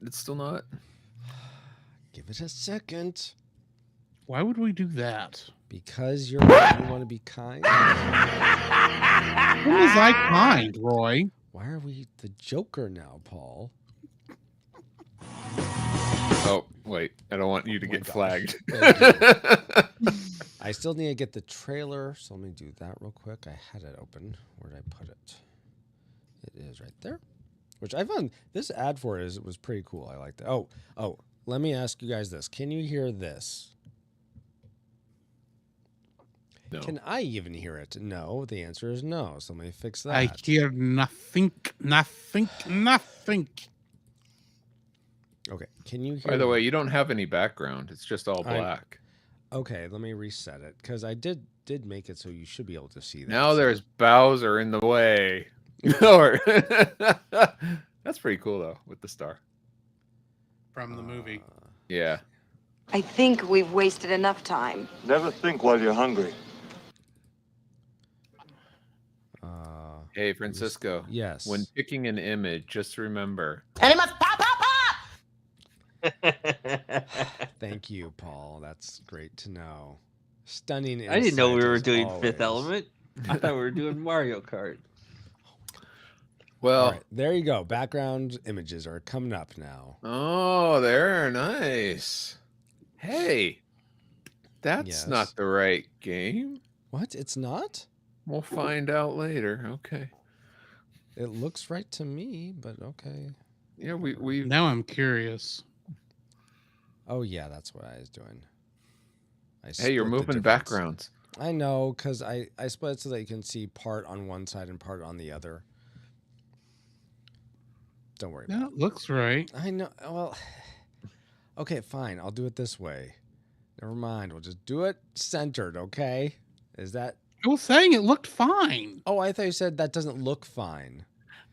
It's still not. Give it a second. Why would we do that? Because you want to be kind. When was I kind, Roy? Why are we the Joker now, Paul? Oh, wait. I don't want you to get flagged. I still need to get the trailer, so let me do that real quick. I had it open. Where did I put it? It is right there. Which I found this ad for it was pretty cool. I liked it. Oh, let me ask you guys this. Can you hear this? No. Can I even hear it? No. The answer is no. So let me fix that. I hear nothing. Okay. Can you hear? By the way, you don't have any background. It's just all black. Okay, let me reset it because I did make it so you should be able to see that. Now there's Bowser in the way. That's pretty cool though, with the star From the movie. Yeah. I think we've wasted enough time. Never think while you're hungry. Hey, Francisco. Yes. When picking an image, just remember. And it must pop, pop, pop! Thank you, Paul. That's great to know. Stunning. I didn't know we were insight as doing always. Fifth Element. I thought we were doing Mario Kart. Well, right, there you go. Background images are coming up now. Oh, they're nice. Hey, that's not the right game. What? It's not? We'll find out later. Okay. It looks right to me, but okay. Yeah, we Now I'm curious. Oh yeah, that's what I was doing. Hey, you're moving backgrounds. I know, because I split it so that you can see part on one side and part on the other. Don't worry about it. That looks right. I know. Well, okay, fine. I'll do it this way. Never mind. We'll just do it centered, okay? Is that... I was saying it looked fine. Oh, I thought you said that doesn't look fine.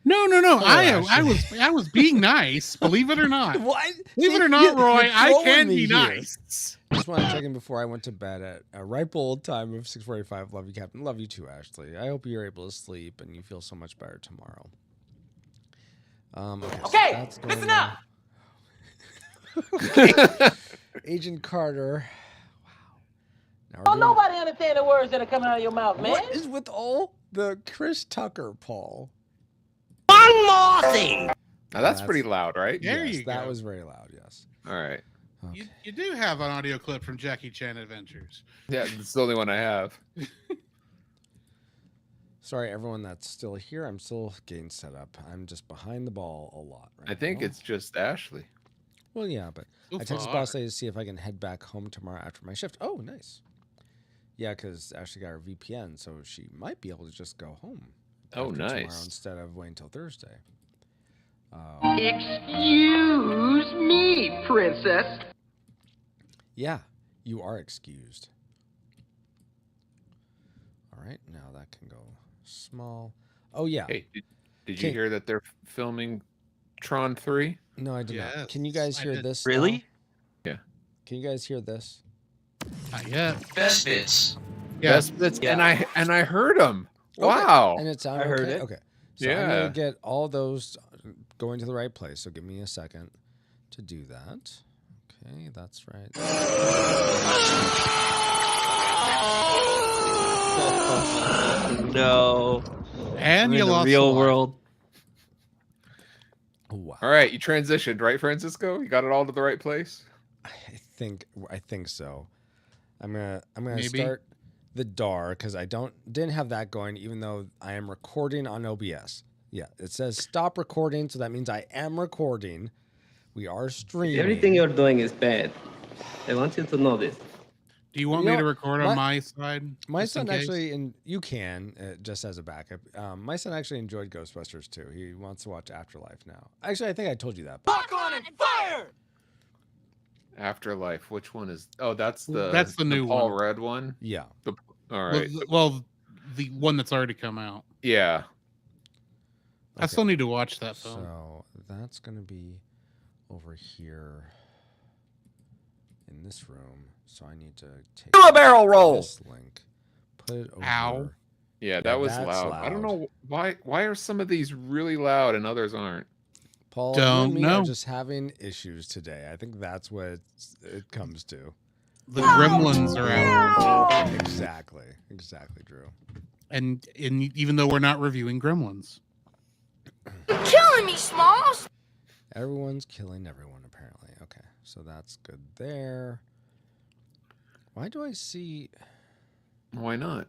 No. Oh, I was being nice. Believe it or not. What? Believe it or not, Roy, I can be nice. Just want to check in before I went to bed at a ripe old time of 6:45. Love you, Captain. Love you too, Ashley. I hope you're able to sleep and you feel so much better tomorrow. Okay, listen up. Okay. Agent Carter. Wow. Oh, nobody understand the words that are coming out of your mouth, man. What is with all the Chris Tucker, Paul? One more thing. Now that's pretty loud, right? There Yes, you that go. was very loud, yes. All right. Okay. You do have an audio clip from Jackie Chan Adventures. Yeah, it's the only one I have. Sorry, everyone that's still here. I'm still getting set up. I'm just behind the ball a lot right I think now. it's just Ashley. Well, yeah, but So I texted far. boss lady to see if I can head back home tomorrow after my shift. Oh, nice. Yeah, because Ashley got her VPN, so she might be able to just go home. Oh, after nice. Tomorrow instead of waiting until Thursday. Excuse me, princess. Yeah, you are excused. All right, now that can go small. Oh, yeah. Hey, did you hear that they're filming Tron 3? No, I did not. Yes, Can you guys I hear did. this? Really? Yeah. Can you guys hear this? Not yet. Best bits. Yeah. Best bits, Yeah. and I heard them. Okay. Wow. And it sounded I heard okay? it. Okay. So I'm Yeah. going to get all those going to the right place. So give me a second to do that. Okay, that's right. No. And We're you in the lost real a lot. world. Oh, wow. All right, you transitioned, right, Francisco? You got it all to the right place? I think so. I'm gonna Maybe. start the DAR because I didn't have that going, even though I am recording on OBS. Yeah, it says stop recording, so that means I am recording. We are streaming. Everything you're doing is bad. I want you to know this. Do you want You me know, to record on my side? My just in son case? actually, and you can just as a backup. My son actually enjoyed Ghostbusters too. He wants to watch Afterlife now. Actually, I think I told you that. Fuck on and fire. Afterlife. Which one is? Oh, that's the new Paul one. Rudd one. Yeah. All right. Well, the one that's already come out. Yeah. I still need to watch that film. So that's gonna be over here in this room. So I need to take Do a barrel roll. this link, put it over. Ow. Yeah, that was that's loud. I don't know why. Why are some of these really loud and others aren't? Paul, you and Don't me are know. just having issues today. I think that's what it comes to. The gremlins are out. Exactly, Drew. And even though we're not reviewing gremlins. You're killing me, Smalls. Everyone's killing everyone, apparently. Okay, so that's good there. Why do I see... Why not?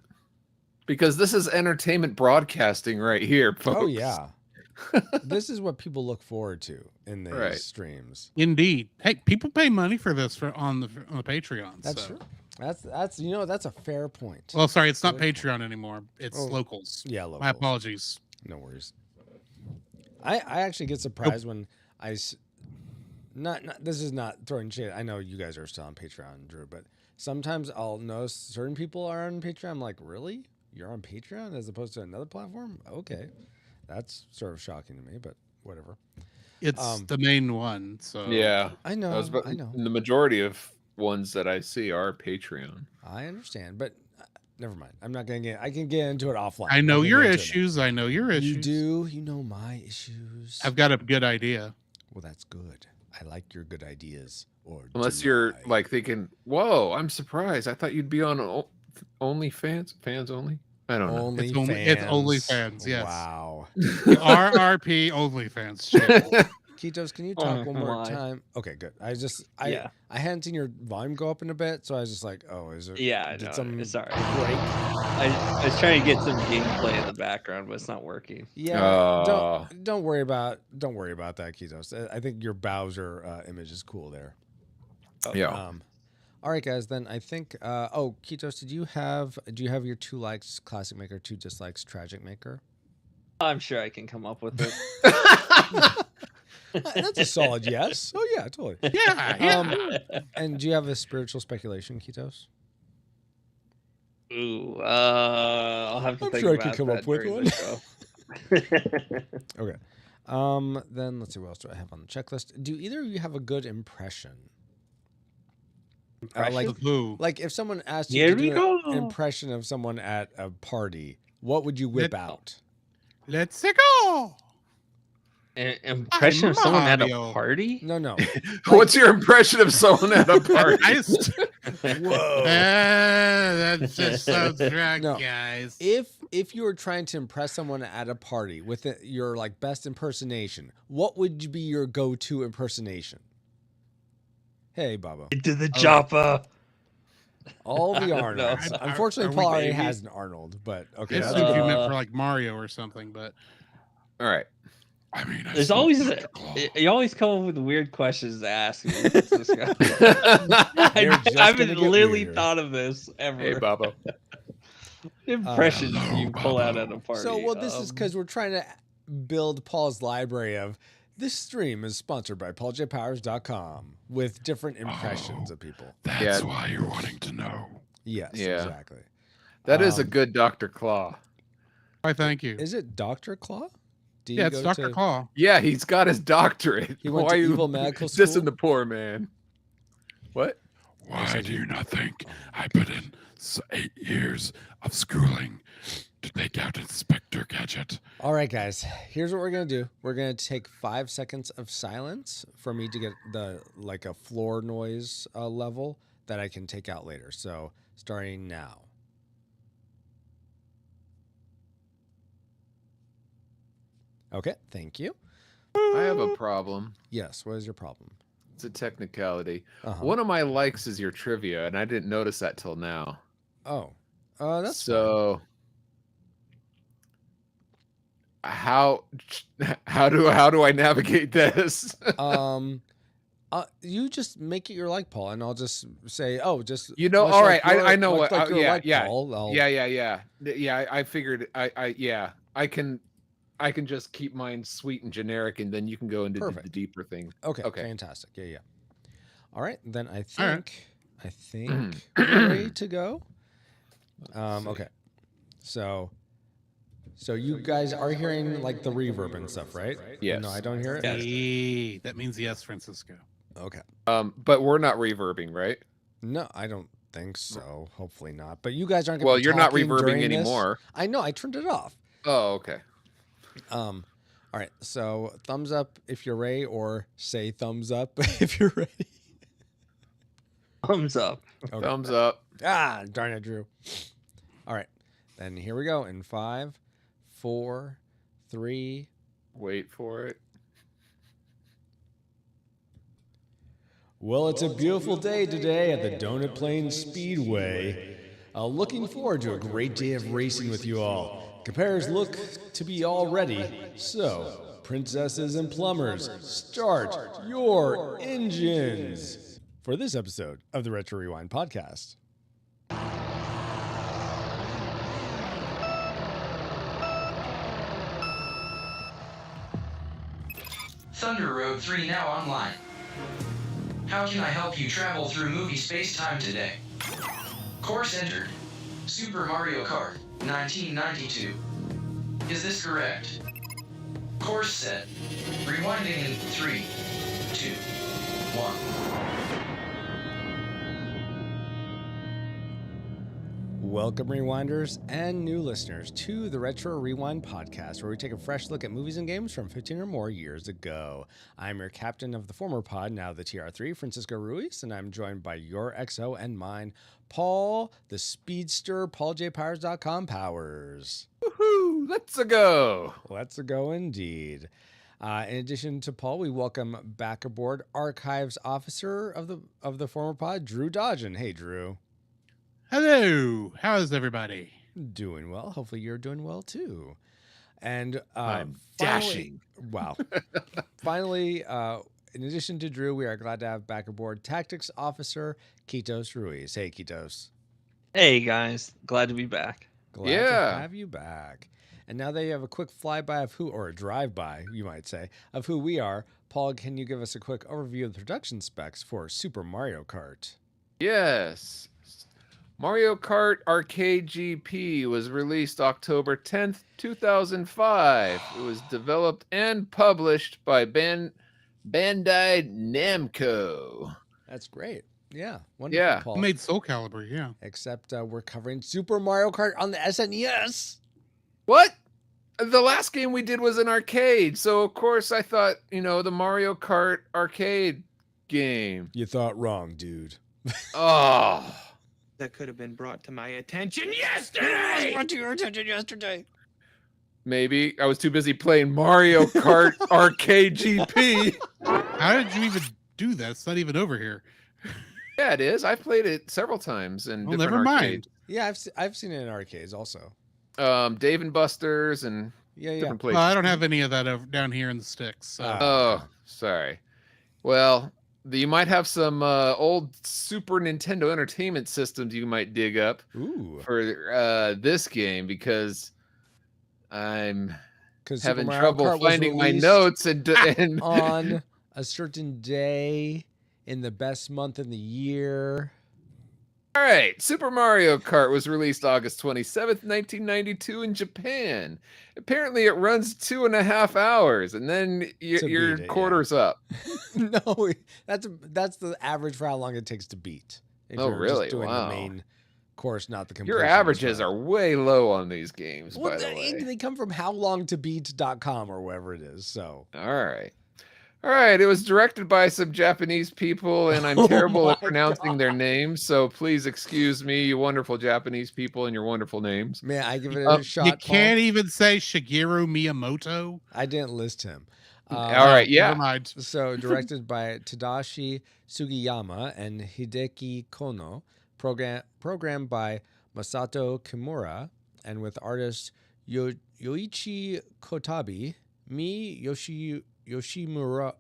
Because this is entertainment broadcasting right here, folks. Oh, yeah. This is what people look forward to in these streams. Indeed. Hey, people pay money for this on the Patreon. That's so. true. That's that's a fair point. Well, sorry, it's not Good Patreon anymore. It's locals. Yeah, locals. My apologies. No worries. I actually get surprised when not this is not throwing shade. I know you guys are still on Patreon, Drew, but sometimes I'll notice certain people are on Patreon. I'm like, really? You're on Patreon as opposed to another platform? Okay. That's sort of shocking to me, but whatever. It's the main one, so Yeah, I know. I know. The majority of ones that I see are Patreon. I understand, but never mind. I'm not gonna get. I can get into it offline. I know your issues. I know your issues. You do. You know my issues. I've got a good idea. Well, that's good. I like your good ideas. Or Unless do you're I? like thinking, "Whoa, I'm surprised. I thought you'd be on OnlyFans, fans only." I don't know. Only It's OnlyFans. Yes. Wow. RRP OnlyFans. Channel. Ketos, can you talk one more time? Okay, good. I hadn't seen your volume go up in a bit, so I was just like, oh, is it? Yeah, I did know. some It's all right. break? I was trying to get some gameplay in the background, but it's not working. Yeah. Don't worry about that, Ketos. I think your Bowser image is cool there. Yeah. All right, guys. Then I think. Oh, Ketos, do you have your 2 likes classic maker, 2 dislikes tragic maker? I'm sure I can come up with it. That's a solid yes. Oh yeah, totally. Yeah. And do you have a spiritual speculation, Ketos? Ooh, I'll have to I'm think sure I about could come that up with during one. the show. Okay. Then let's see what else do I have on the checklist. Do either of you have a good impression? Like if someone asked you Here to we do go. an impression of someone at a party, what would you whip out? Let's go. An impression of someone at a Mario. party? No. What's your impression of someone at a party? Whoa. That just sounds drunk, No. guys. If you were trying to impress someone at a party with your like best impersonation, what would be your go-to impersonation? Hey, Baba. Into the chopper. All the Arnolds. know. Unfortunately, Are we Paul already baby? has an Arnold, but okay. I that's assumed okay. you meant for like Mario or something, but All right. I mean, There's always you always come up with weird questions to ask me. They're just I gonna haven't get literally weirder. thought of this ever. Hey, Babo. Impressions you pull out at a party. So, well, this is because we're trying to build Paul's library of this stream is sponsored by PaulJPowers.com with different impressions of people. that's why you're wanting to know. Yes, Yeah. exactly. That is a good Dr. Claw. Why, thank you. Is it Dr. Claw? Do you Yeah, it's go Dr. to- Claw. Yeah, he's got his doctorate. He went Why to are you evil medical school? dissing the poor man? What? Why do you not think I put in 8 years of schooling to take out Inspector Gadget? All right, guys. Here's what we're gonna do. We're gonna take 5 seconds of silence for me to get a floor noise level that I can take out later. So starting now. Okay, thank you. I have a problem. Yes, what is your problem? It's a technicality. Uh-huh. One of my likes is your trivia, and I didn't notice that till now. Oh, that's so. How do I navigate this? fine. You just make it your like, Paul, and I'll just say, oh, just all right. I know what. Like your yeah, like, yeah, Paul, yeah. I figured. I can just keep mine sweet and generic, and then you can go into the deeper things. Okay, Okay. fantastic. Yeah. All right, then I All right. think we're ready to go. Okay, so you guys are hearing like the reverb and stuff, right? Yes. No, I don't hear it. Hey, that means yes, Francisco. Okay. But we're not reverbing, right? No, I don't think so. Hopefully not. But you guys aren't. Gonna Well, be you're not talking reverbing during this. anymore. I know. I turned it off. Oh, okay. All All right. So thumbs up if you're ready, or say thumbs up if you're ready. Thumbs up. Okay. Thumbs up. Ah, darn it, Drew. All right. Then here we go in 5, 4, 3. Wait for it. Well, it's a beautiful day today at the Donut Plains Speedway. Looking forward to a great day of racing with you all. Compares look to be all ready. So, princesses and plumbers, start your engines. For this episode of the Retro Rewind podcast. Thunder Road 3 now online. How can I help you travel through movie space-time today? Course entered. Super Mario Kart, 1992. Is this correct? Course set. Rewinding in 3, 2, 1. Welcome, Rewinders and new listeners, to the Retro Rewind podcast, where we take a fresh look at movies and games from 15 or more years ago. I'm your captain of the former pod, now the TR3, Francisco Ruiz, and I'm joined by your XO and mine, Paul, the speedster, PaulJPowers.com Powers. Woohoo! Let's go. Let's go indeed. In addition to Paul, we welcome back aboard Archives Officer of the former pod, Drew Dodgen. Hey, Drew. Hello. How's everybody? Doing well. Hopefully you're doing well too. And I'm finally- dashing. Wow. Finally, in addition to Drew, we are glad to have back aboard Tactics Officer Kitos Ruiz. Hey, Kitos. Hey guys, glad to be back. Glad to Yeah. have you back. And now that you have a quick flyby of who, or a drive-by, you might say, of who we are, Paul, can you give us a quick overview of the production specs for Super Mario Kart? Yes. Mario Kart Arcade GP was released October 10th, 2005. It was developed and published by Bandai Namco. That's great. Yeah. Wonderful, Yeah. Paul. Who made Soul Calibur? Yeah. Except we're covering Super Mario Kart on the SNES. What? The last game we did was an arcade, so of course I thought, the Mario Kart arcade game. You thought wrong, dude. Oh. That could have been brought to my attention yesterday. Brought to your attention yesterday. Maybe I was too busy playing Mario Kart Arcade GP. How did you even do that? It's not even over here. Yeah, it is. I've played it several times in Well, different never mind. arcades. Yeah, I've seen it in arcades also. Dave and Buster's and Yeah. different places. Well, I don't have any of that over down here in the sticks. So. Oh, sorry. Well, you might have some old Super Nintendo Entertainment Systems you might dig up Ooh. for this game, because I'm Because having trouble finding my notes and on a certain day in the best month in the year. All right, Super Mario Kart was released August 27th, 1992 in Japan. Apparently it runs 2.5 hours, and then your beat it, quarter's up. No, that's the average for how long it takes to beat. If Oh, you're really? Just doing Wow. the main course, not the Your completion averages as well. are way low on these games, Well, by the way. they come from howlongtobeat.com or wherever it is. So All right, it was directed by some Japanese people, and I'm Oh terrible at my pronouncing their names, so please excuse me, you wonderful Japanese people and your wonderful names. man, I give it a shot. You Paul. can't even say Shigeru Miyamoto. I didn't list him. All right, yeah. Never mind. So directed by Tadashi Sugiyama and Hideki Kono, programmed by Masato Kimura, and with artists Yoichi Kotabi, Yoshimura,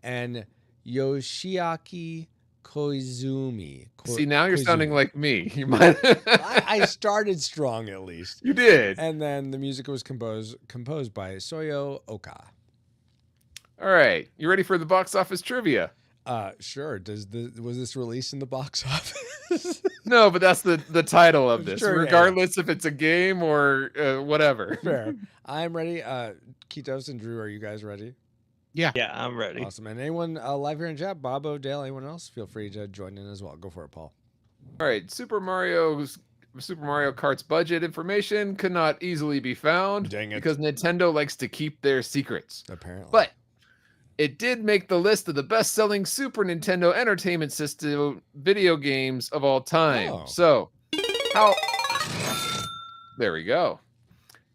and Yoshiaki Koizumi. See, now you're sounding like me. You might. I started strong at least. You did. And then the music was composed by Soyo Oka. All right, you ready for the box office trivia? Sure. Was this released in the box office? No, but that's the title of this, Sure, yeah, regardless if it's a game or whatever. Fair. I'm ready. Kitos and Drew, are you guys ready? Yeah, I'm ready. Awesome. And anyone live here in chat, Bob, O'Dale, anyone else, feel free to join in as well. Go for it, Paul. All right, Super Mario Super Mario Kart's budget information could not easily be found Dang it. because Nintendo likes to keep their secrets. Apparently. But it did make the list of the best-selling Super Nintendo Entertainment System video games of all time. Oh. So, there we go.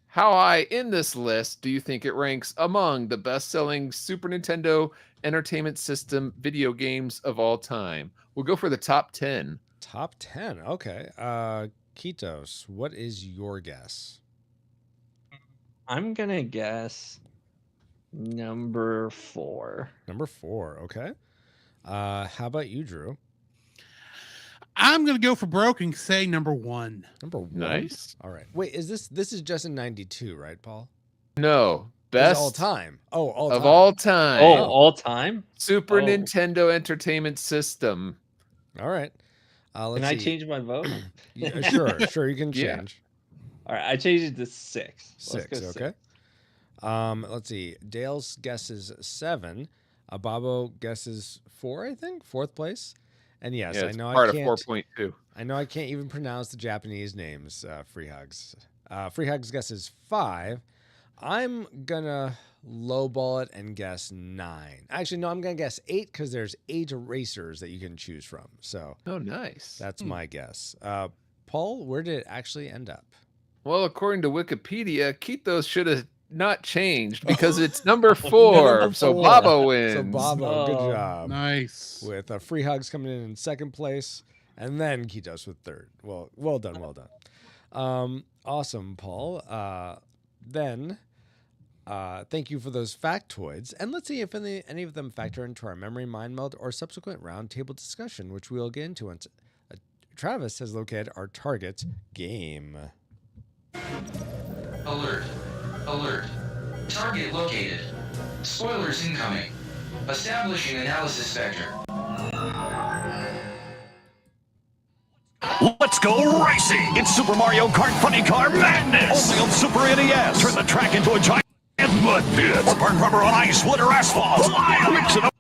How high in this list do you think it ranks among the best-selling Super Nintendo Entertainment System video games of all time? We'll go for the top 10. Top 10. Okay. Kitos, what is your guess? I'm gonna guess number 4. Number 4. Okay. How about you, Drew? I'm gonna go for broke and say number 1. Number 1. Nice. All right. Wait, is this is just in 92, right, Paul? No, This best is all time. Oh, all time. of all time. Oh, all time? Super Oh. Nintendo Entertainment System. All right. Let's Can I see. change my vote? Yeah, sure, you can Yeah. change. All right, I changed it to 6. Let's 6, go okay. Let's see. Dale's guesses 7. Babo guesses 4, I think, 4th place. And yes, Yeah, I it's know part I of can't. 4.2. I know I can't even pronounce the Japanese names. Free Hugs. Free Hugs guesses 5. I'm gonna lowball it and guess 9. Actually, no, I'm gonna guess 8 because there's 8 erasers that you can choose from. So Oh, nice. that's my guess. Paul, where did it actually end up? Well, according to Wikipedia, Kitos should have not changed because it's number 4. Number So 4. Babo wins. So Babo, good Oh, job. Nice. With Free Hugs coming in 2nd place, and then Kitos with 3rd. Well done. Awesome, Paul. Then, thank you for those factoids, and let's see if any of them factor into our memory mind meld or subsequent roundtable discussion, which we'll get into once Travis has located our target game. Alert. Alert. Target located. Spoilers incoming. Establishing analysis vector. Let's go racing! It's Super Mario Kart Funny Car Madness! Only on Super NES. Turn the track into a giant mud pit. Or burn rubber on ice, wood, or asphalt. Mix it up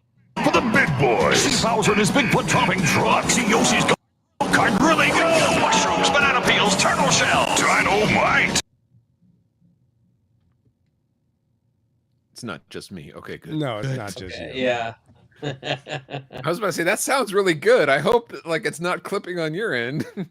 for the big boys. See Bowser and his big foot-dropping truck. See Yoshi's go-kart really go. Mushrooms, banana peels, turtle shells. Dynamite! It's not just me. Okay, good. No, it's not just you. Yeah. I was about to say that sounds really good. I hope like it's not clipping on your end. It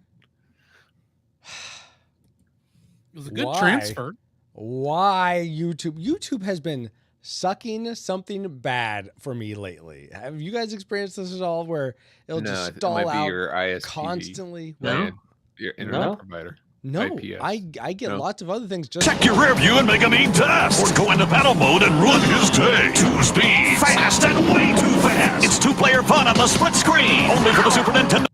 was a good Why? transfer. Why YouTube? YouTube has been sucking something bad for me lately. Have you guys experienced this at all where it'll No, just it stall might be out your ISP constantly? No. your internet No. provider. No, IPS. I get No. lots of other things. Just Check your rear view and make a mean test. Or go into battle mode and ruin his day. 2 speeds. Fast and way too fast. It's 2-player fun on the split screen. Only for the Super Nintendo.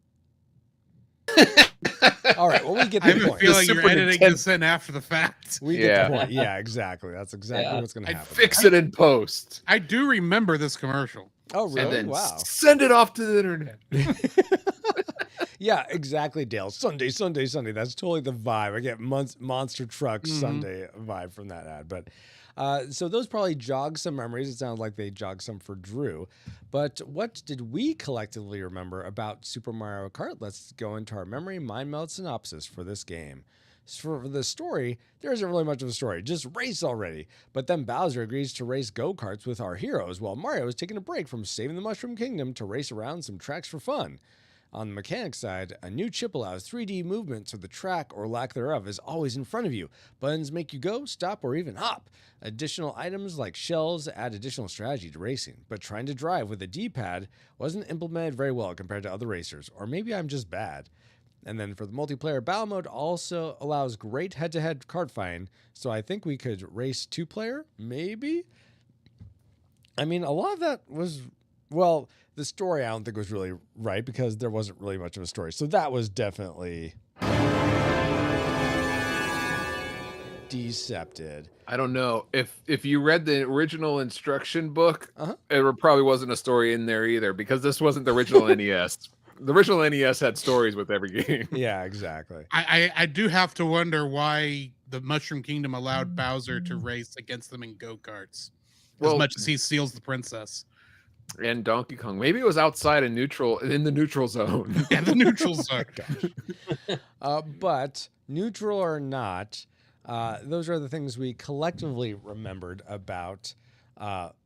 all right. Well, we get I the have a point. feeling you're Super editing Nintendo- this in after the fact. We get Yeah. the point. Yeah, exactly. That's exactly Yeah. what's going to I'd happen. fix it in post. I do remember this commercial. Oh, really? And then Wow. send it off to the internet. Yeah, exactly, Dale. Sunday. That's totally the vibe. I get Monster Truck Sunday vibe from that ad. But so those probably jog some memories. It sounds like they jog some for Drew. But what did we collectively remember about Super Mario Kart? Let's go into our memory mind meld synopsis for this game. For the story, there isn't really much of a story. Just race already. But then Bowser agrees to race go-karts with our heroes while Mario is taking a break from saving the Mushroom Kingdom to race around some tracks for fun. On the mechanics side, a new chip allows 3D movement so the track, or lack thereof, is always in front of you. Buttons make you go, stop, or even hop. Additional items like shells add additional strategy to racing, but trying to drive with a D-pad wasn't implemented very well compared to other racers, or maybe I'm just bad. And then for the multiplayer, battle mode also allows great head-to-head kart fighting, so I think we could race 2-player, maybe? I mean, a lot of that was, well, the story I don't think was really right because there wasn't really much of a story. So that was definitely decepted. I don't know if you read the original instruction book, it probably wasn't a story in there either because this wasn't the original NES. The original NES had stories with every game. Yeah, exactly. I do have to wonder why the Mushroom Kingdom allowed Bowser to race against them in go-karts. Well- as much as he steals the princess. And Donkey Kong. Maybe it was outside in the neutral zone. Yeah, the neutral zone. But neutral or not, those are the things we collectively remembered about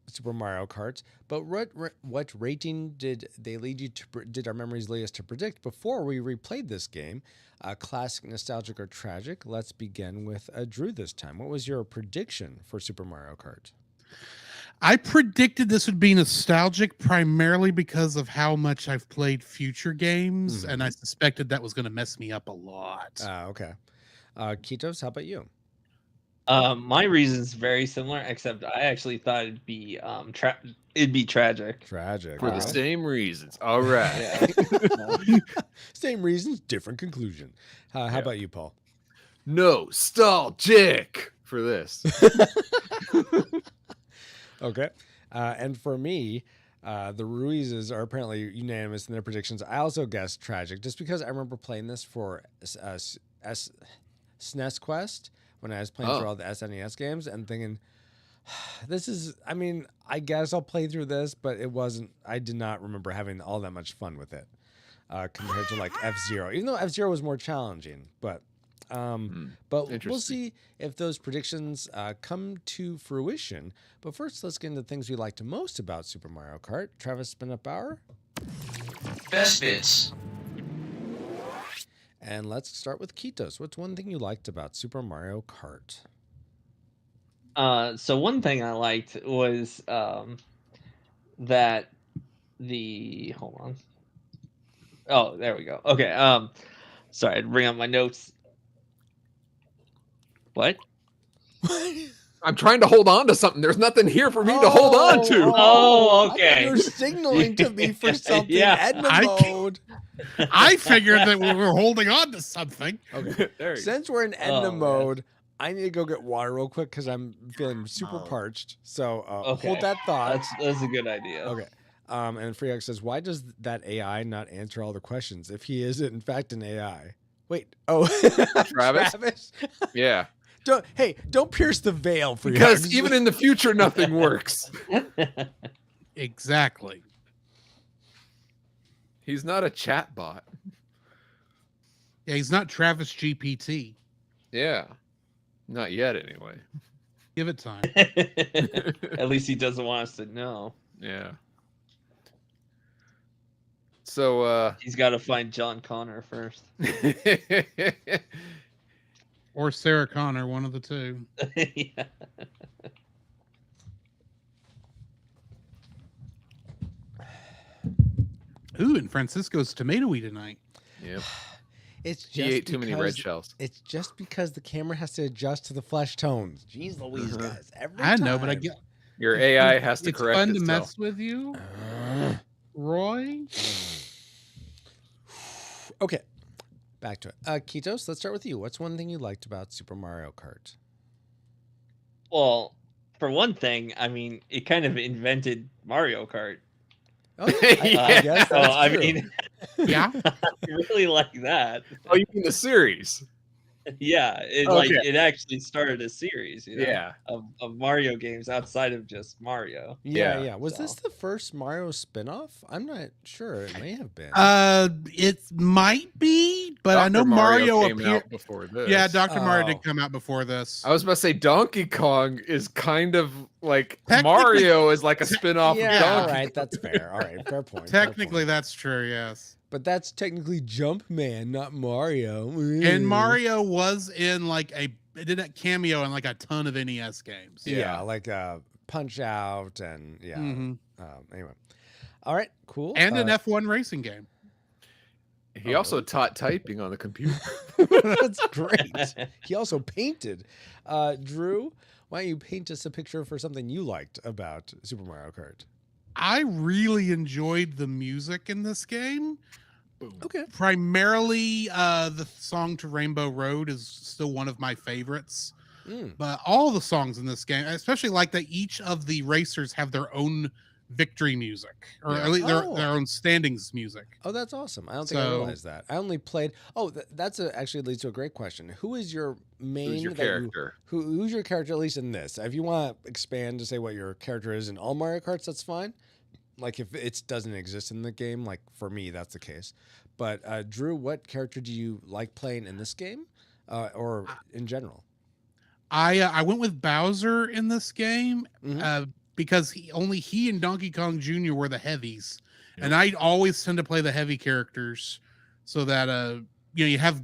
Super Mario Kart. But what rating did they lead you to? Did our memories lead us to predict before we replayed this game? Classic, nostalgic, or tragic? Let's begin with Drew this time. What was your prediction for Super Mario Kart? I predicted this would be nostalgic primarily because of how much I've played future games, and I suspected that was going to mess me up a lot. Okay. Kitos, how about you? My reason's very similar, except I actually thought it'd be tragic. Tragic. For the same reasons. All right. Same reasons, different conclusion. How about you, Paul? Nostalgic for this. Okay. And for me, the Ruizes are apparently unanimous in their predictions. I also guessed tragic, just because I remember playing this for SNES Quest when I was playing through all the SNES games and thinking, this is, I mean, I guess I'll play through this, but it wasn't, I did not remember having all that much fun with it compared to like F-Zero, even though F-Zero was more challenging, but we'll see if those predictions come to fruition. But first, let's get into things we liked most about Super Mario Kart. Travis, spin up our Best bits. And let's start with Kitos. What's one thing you liked about Super Mario Kart? So one thing I liked was that hold on. Oh, there we go. Okay. Sorry, I'd bring up my notes. What? I'm trying to hold on to something. There's nothing here for me to hold on to. Oh, okay. You're signaling to me for something. Yeah. Edna mode. I figured that we were holding on to something. Okay. There you Since we're in Edna mode, I need to go get water real quick because I'm feeling super parched. So hold that thought. That's a good idea. Okay. And Freak says, why does that AI not answer all the questions if he is in fact an AI? Wait. Oh, Travis? Yeah. Don't pierce the veil for because even in the future, nothing works. Exactly. He's not a chat bot. Yeah, he's not Travis GPT. Yeah. Not yet, anyway. Give it time. At least he doesn't want us to know. Yeah. So he's got to find John Connor first. Or Sarah Connor, one of the two. Yeah. Ooh, and Francisco's tomatoey tonight. Yep. It's just he ate too many red shells. It's just because the camera has to adjust to the flesh tones. Jeez Louise, guys. I know, but I get your AI has to correct itself. It's fun to mess with you, Roy. Okay, back to it. Kitos, let's start with you. What's one thing you liked about Super Mario Kart? Well, for one thing, I mean, it kind of invented Mario Kart. Oh, I guess that's true. I mean, yeah, I really like that. Oh, you mean the series? Yeah, it actually started a series, of Mario games outside of just Mario. Yeah. Was this the first Mario spinoff? I'm not sure. It may have been. It might be, but Dr. I know Mario came out before this. Yeah, Dr. Mario did come out before this. I was about to say Donkey Kong is kind of like Mario is like a spinoff of Donkey. All right, that's fair. All right, fair point. Technically, that's true. Yes. But that's technically Jumpman, not Mario. And Mario was in it did a cameo in like a ton of NES games. Yeah, like Punch Out and anyway. All right, cool. And an F1 racing game. He also taught typing on the computer. That's great. He also painted. Drew, why don't you paint us a picture for something you liked about Super Mario Kart? I really enjoyed the music in this game. Okay. Primarily, the song to Rainbow Road is still one of my favorites. But all the songs in this game, especially like that each of the racers have their own victory music, or at least their own standings music. Oh, that's awesome. I don't think I realized that. I only played... Oh, that's actually leads to a great question. Who is your main... Who's your character? Who's your character, at least in this? If you want to expand to say what your character is in all Mario Karts, that's fine. like if it doesn't exist in the game, like for me, that's the case. But Drew, what character do you like playing in this game, or in general? I went with Bowser in this game because he and Donkey Kong Jr. were the heavies, and I always tend to play the heavy characters so that you have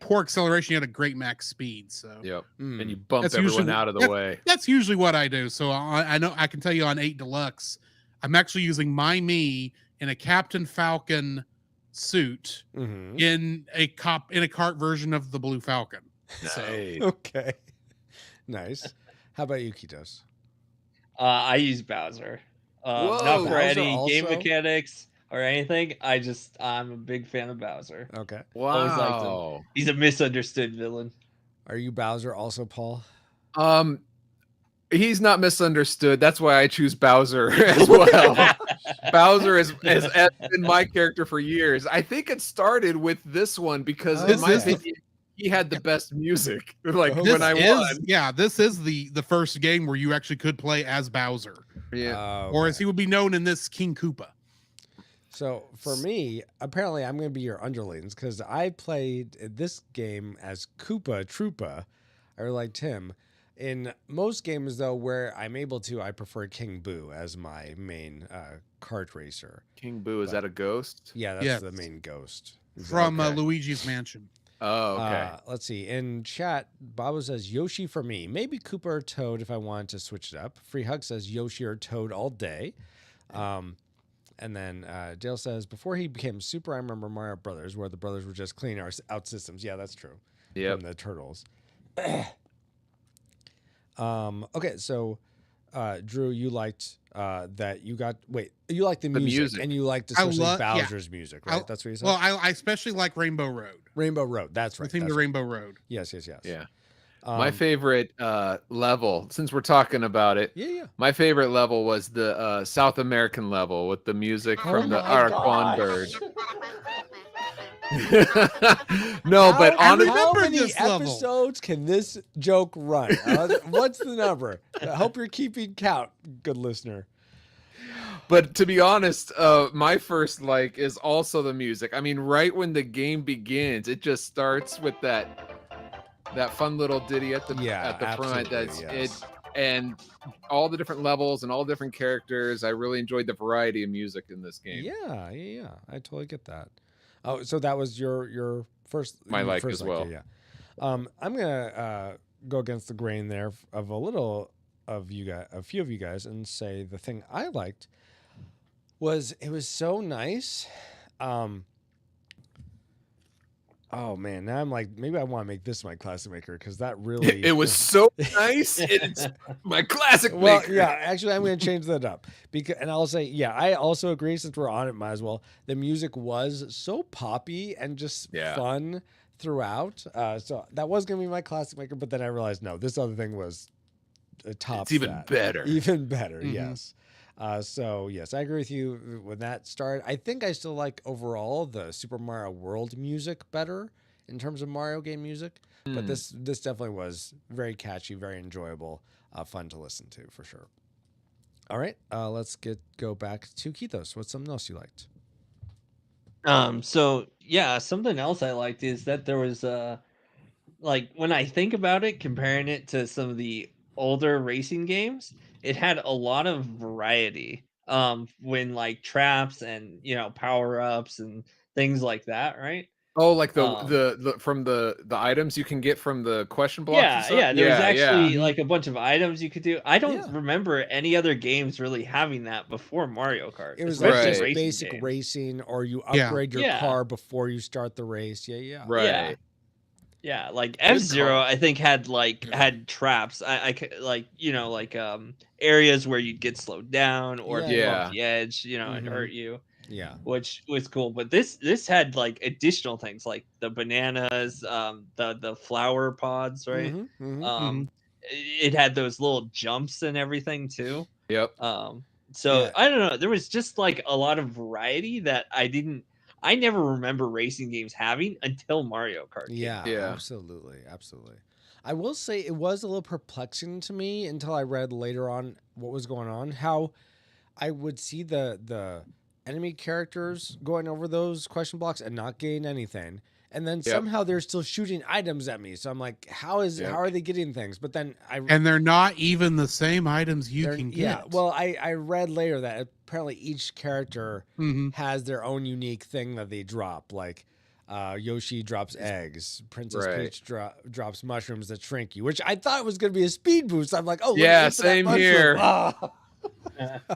poor acceleration, you had a great max speed. So and you bump everyone out of the way. That's usually what I do. So I know I can tell you on 8 Deluxe, I'm actually using my me in a Captain Falcon suit in a kart version of the Blue Falcon. So. Okay, nice. How about you, Kitos? I use Bowser. Not for Bowser any also? game mechanics or anything. I'm a big fan of Bowser. Okay. Always liked him. He's a misunderstood villain. Are you Bowser also, Paul? He's not misunderstood. That's why I choose Bowser as well. Bowser has been my character for years. I think it started with this one because in my opinion, he had the best music. Like when I won. Yeah, this is the first game where you actually could play as Bowser. Yeah. Or as he would be known in this, King Koopa. So for me, apparently I'm going to be your underlings because I played this game as Koopa Troopa. I really liked him. In most games, though, where I'm able to, I prefer King Boo as my main kart racer. King Boo, is that a ghost? Yeah, that's the main ghost. From Luigi's Mansion. Oh, okay. Let's see. In chat, Bobo says Yoshi for me. Maybe Koopa or Toad if I wanted to switch it up. Free Hug says Yoshi or Toad all day. And then Dale says, before he became Super, I remember Mario Brothers, where the brothers were just cleaning out systems. Yeah, that's true. Yeah. From the Turtles. Okay, so Drew, you liked that you liked the music. And you liked especially Bowser's music, right? That's what you said? Well, I especially like Rainbow Road. Rainbow Road, that's right. The theme to Rainbow Road. Yes. Yeah. My favorite level, since we're talking about it, my favorite level was the South American level with the music from the Araquan bird. No, but honestly, how many episodes can this joke run? What's the number? I hope you're keeping count, good listener. But to be honest, my first like is also the music. I mean, right when the game begins, it just starts with that fun little ditty at the front. That's it, and all the different levels and all the different characters. I really enjoyed the variety of music in this game. Yeah. I totally get that. Oh, so that was your first. My like as well. Yeah. I'm gonna go against the grain there of a few of you guys, and say the thing I liked was it was so nice. Oh man, now I'm like, maybe I want to make this my classic maker because that really it was so nice. It's my classic maker. Well, yeah, actually, I'm going to change that up and I'll say, yeah, I also agree. Since we're on it, might as well. The music was so poppy and just fun throughout. So that was going to be my classic maker, but then I realized no, this other thing was a top. It's even better. Even better, yes. So yes, I agree with you when that started. I think I still like overall the Super Mario World music better in terms of Mario game music, but this definitely was very catchy, very enjoyable, fun to listen to for sure. All right, let's go back to Kithos. What's something else you liked? So yeah, something else I liked is that there was like when I think about it, comparing it to some of the older racing games, it had a lot of variety when like traps and power-ups and things like that, right? Oh, like the from the items you can get from the question blocks. Yeah, there was actually like a bunch of items you could do. I don't remember any other games really having that before Mario Kart. It was like just basic racing, or you upgrade your car before you start the race. Yeah. Right. Yeah, like F-Zero, I think had traps. I like areas where you'd get slowed down or if you bump the edge, and hurt you. Yeah, which was cool. But this had like additional things like the bananas, the flower pods, right? It had those little jumps and everything too. Yep. So I don't know. There was just like a lot of variety that I never remember racing games having until Mario Kart. Yeah, absolutely. I will say it was a little perplexing to me until I read later on what was going on. How I would see the enemy characters going over those question blocks and not getting anything. And then somehow they're still shooting items at me. So I'm like, how are they getting things? But then and they're not even the same items you can get. Yeah. Well, I read later that apparently each character Mm-hmm. has their own unique thing that they drop. Like Yoshi drops eggs. Princess Peach drops mushrooms that shrink you, which I thought was going to be a speed boost. I'm like, oh, yeah, same here. Ah.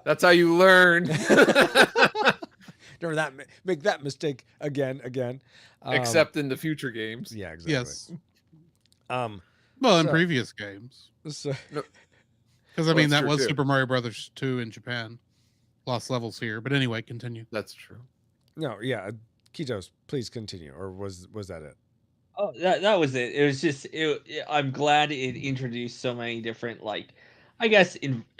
That's how you learn. Never make that mistake again. Except in the future games. Yeah, exactly. Yes. Well, in previous games. Because I mean, that was too. Super Mario Brothers 2 in Japan. Lost levels here, but anyway, continue. That's true. No, yeah, Kitos, please continue. Or was that it? Oh, that was it. It was just I'm glad it introduced so many different, like, I guess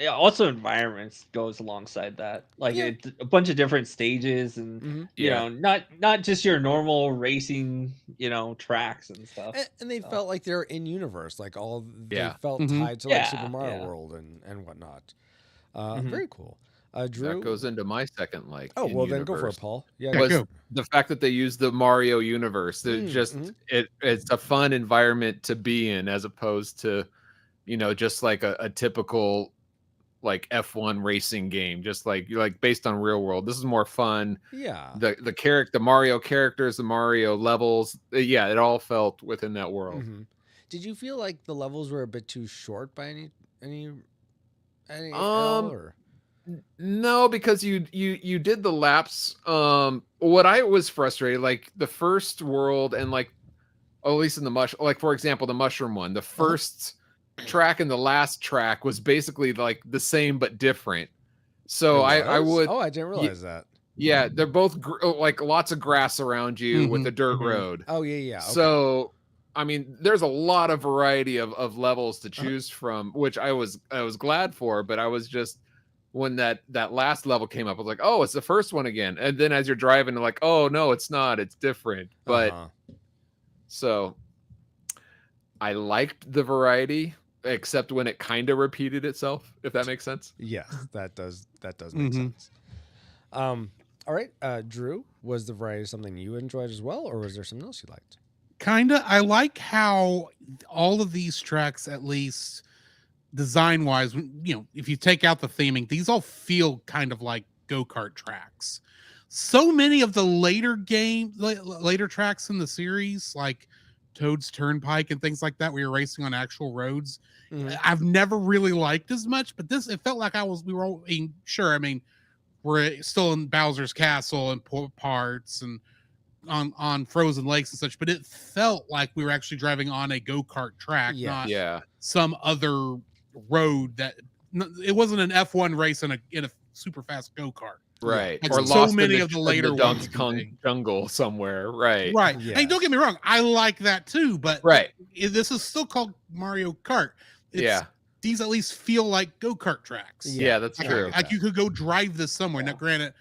also environments goes alongside that, like a bunch of different stages and you know, not just your normal racing, you know, tracks and stuff. And they felt like they're in universe, like they felt Mm-hmm. tied to like Super Mario World and whatnot. Very cool. Drew, that goes into my second like. Oh well, then go for it, Paul. Yeah, was the fact that they use the Mario universe. It's a fun environment to be in, as opposed to, you know, just like a typical like F1 racing game, just like based on real world. This is more fun. Yeah. The Mario characters, the Mario levels, it all felt within that world. Mm-hmm. Did you feel like the levels were a bit too short by any or? No, because you did the laps. What I was frustrated, like the first world and like, at least in the like for example, the mushroom one, the first track and the last track was basically like the same but different. So I would. Oh, I didn't realize that. Yeah, they're both like lots of grass around you with a dirt road. Oh yeah. Okay. So, I mean, there's a lot of variety of levels to choose from, which I was glad for. But I was just, when that last level came up, I was like, oh, it's the first one again. And then as you're driving, like, oh no, it's not. It's different. But so I liked the variety, except when it kind of repeated itself, if that makes sense. Yeah, that does make sense. All right, Drew, was the variety something you enjoyed as well, or was there something else you liked? Kinda. I like how all of these tracks, at least design wise, you know, if you take out the theming, these all feel kind of like go-kart tracks. So many of the later tracks in the series, like Toad's Turnpike and things like that, where you're racing on actual roads, I've never really liked as much. But this, it felt like we were all, sure. I mean, we're still in Bowser's Castle and parts and on frozen lakes and such, but it felt like we were actually driving on a go-kart track, not some other road. That it wasn't an F1 race in a super fast go-kart, right? Like or so lost many in of the later the ones jungle somewhere, right? Yeah. Hey, don't get me wrong, I like that too, but this is still called Mario Kart. These at least feel like go-kart tracks. Yeah, that's true. Like you could go drive this somewhere. Now, granted,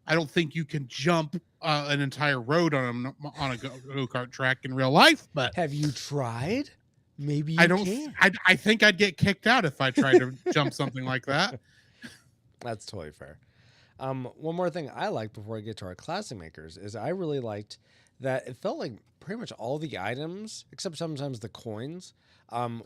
I don't think you can jump an entire road on a go-kart track in real life, but have you tried? Maybe I think I'd get kicked out if I tried to jump something like that. That's totally fair. One more thing I liked before I get to our classic makers is I really liked that it felt like pretty much all the items, except sometimes the coins,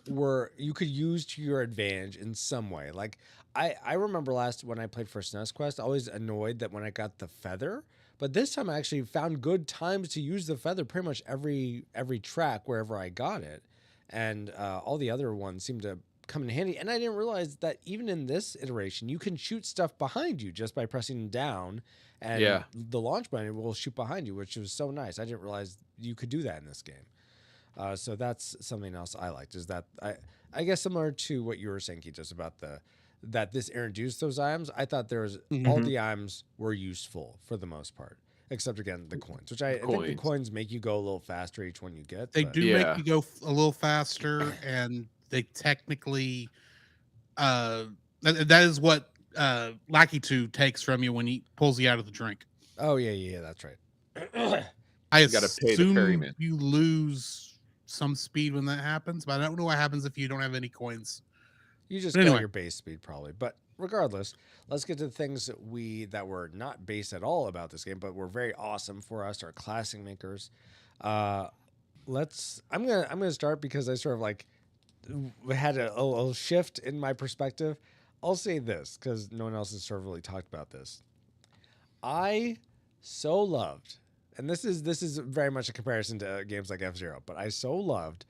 were you could use to your advantage in some way. Like I remember when I played for SNES Quest, I was annoyed that when I got the feather, but this time I actually found good times to use the feather pretty much every track wherever I got it. And all the other ones seemed to come in handy. And I didn't realize that even in this iteration, you can shoot stuff behind you just by pressing down, and the launch button will shoot behind you, which was so nice. I didn't realize you could do that in this game. So that's something else I liked, is that I guess similar to what you were saying, Keith, about that this introduced those items. I thought there was all the items were useful for the most part. Except again the coins, which I think the coins make you go a little faster each one you get. They do make you go a little faster, and they technically that is what Lackey 2 takes from you when he pulls you out of the drink. Oh yeah, that's right. I assume you lose some speed when that happens, but I don't know what happens if you don't have any coins. You just get your base speed probably, but regardless, let's get to the things that were not based at all about this game, but were very awesome for us, our classic makers. I'm gonna start because I sort of like had a shift in my perspective. I'll say this because no one else has sort of really talked about this. I so loved, and this is very much a comparison to games like F-Zero, but I so loved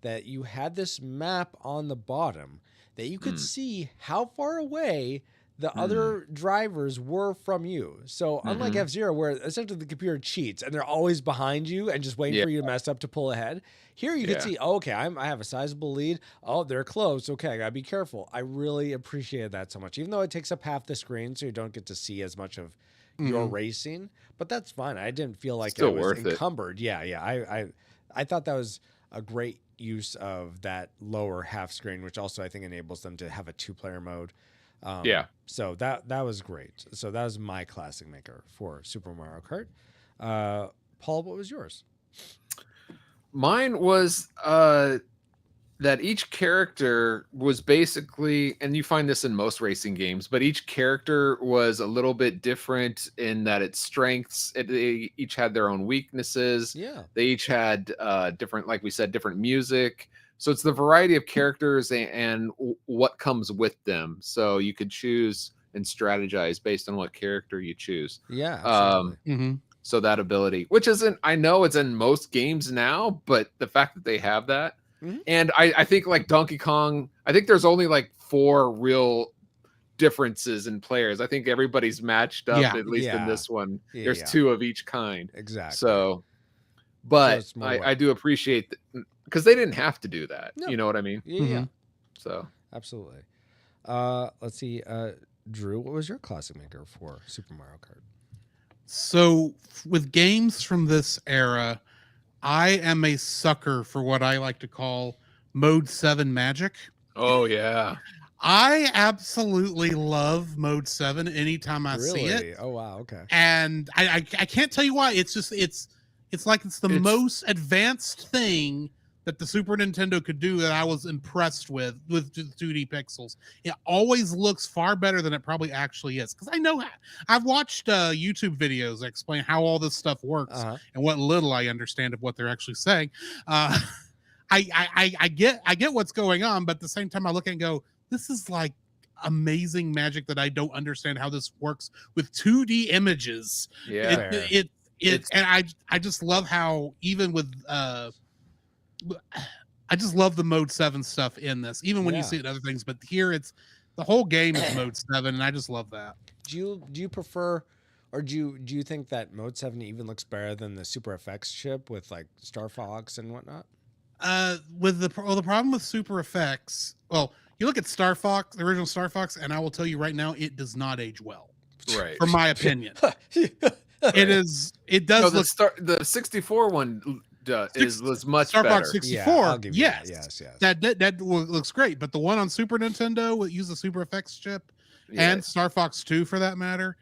that you had this map on the bottom that you could see how far away the other drivers were from you. So unlike F-Zero, where essentially the computer cheats and they're always behind you and just waiting for you to mess up to pull ahead, here you could see, oh, okay, I have a sizable lead. Oh, they're close. Okay, I gotta be careful. I really appreciated that so much, even though it takes up half the screen, so you don't get to see as much of your racing. But that's fine. I didn't feel like Still it was worth encumbered. Yeah. I thought that was a great use of that lower half screen, which also I think enables them to have a 2-player mode. So that was great. So that was my classic maker for Super Mario Kart. Paul, what was yours? Mine was that each character was basically, and you find this in most racing games, but each character was a little bit different in that its strengths. They each had their own weaknesses. Yeah. They each had different, like we said, different music. So it's the variety of characters and what comes with them. So you could choose and strategize based on what character you choose. Yeah, absolutely. So that ability, which isn't, I know it's in most games now, but the fact that they have that, and I think like Donkey Kong, I think there's only like 4 real differences in players. I think everybody's matched up, at least in this one. There's 2 of each kind. Exactly. So, but I do appreciate that because they didn't have to do that. No. You know what I mean? Yeah. So absolutely. Let's see. Drew, what was your classic maker for Super Mario Kart? So with games from this era, I am a sucker for what I like to call Mode 7 magic. Oh, yeah. I absolutely love Mode 7 anytime I see it. Oh, wow. Okay. And I can't tell you why. It's just, it's like it's the most advanced thing that the Super Nintendo could do that I was impressed with 2D pixels. It always looks far better than it probably actually is. Because I know I've watched YouTube videos that explain how all this stuff works and what little I understand of what they're actually saying. I get what's going on, but at the same time I look at it and go, this is like amazing magic that I don't understand how this works with 2D images. Yeah. And I just love how even with I just love the Mode 7 stuff in this, even when you see it in other things. But here, it's the whole game is Mode 7, and I just love that. Do you prefer, or do you think that Mode 7 even looks better than the Super FX chip with like Star Fox and whatnot? With the problem with Super Effects, well, you look at Star Fox, the original Star Fox, and I will tell you right now, it does not age well. Right. From my opinion, it does look. The 64 one. Was much Star better. Fox 64. Yes. That looks great. But the one on Super Nintendo will use the Super FX chip and Star Fox 2 for that matter.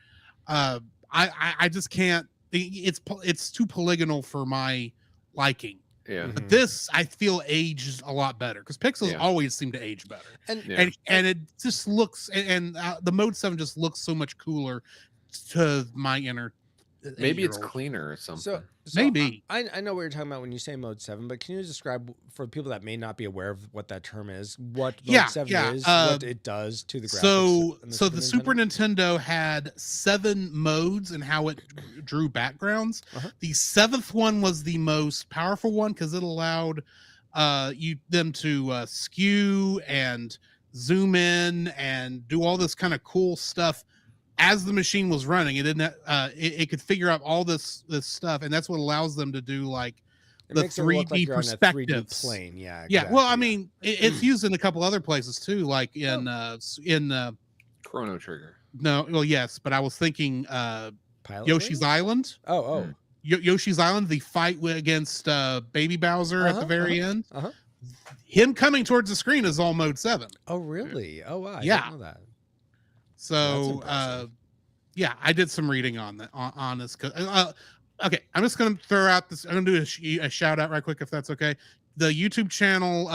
I just can't. It's too polygonal for my liking. Yeah. But this I feel ages a lot better because pixels always seem to age better. And it just looks and the Mode 7 just looks so much cooler to my inner. Maybe it's cleaner or something. So maybe I know what you're talking about when you say Mode 7, but can you describe for people that may not be aware of what that term is, what Mode 7 is, what it does to the graphics? So the Super Nintendo had 7 modes and how it drew backgrounds. The 7th one was the most powerful one because it allowed them to skew and zoom in and do all this kind of cool stuff. As the machine was running, it didn't. It could figure out all this stuff, and that's what allows them to do like the 3D perspectives. Plane. Yeah. Exactly, yeah. Well, I mean, it's used in a couple other places too, like in Chrono Trigger. No, well, yes, but I was thinking Yoshi's Island. Yoshi's Island, the fight against Baby Bowser at the very end. Him coming towards the screen is all Mode 7. Oh, really? Oh, wow. I didn't know that. So, I did some reading on that on this. Okay, I'm just gonna throw out this. I'm gonna do a shout out right quick if that's okay. The YouTube channel,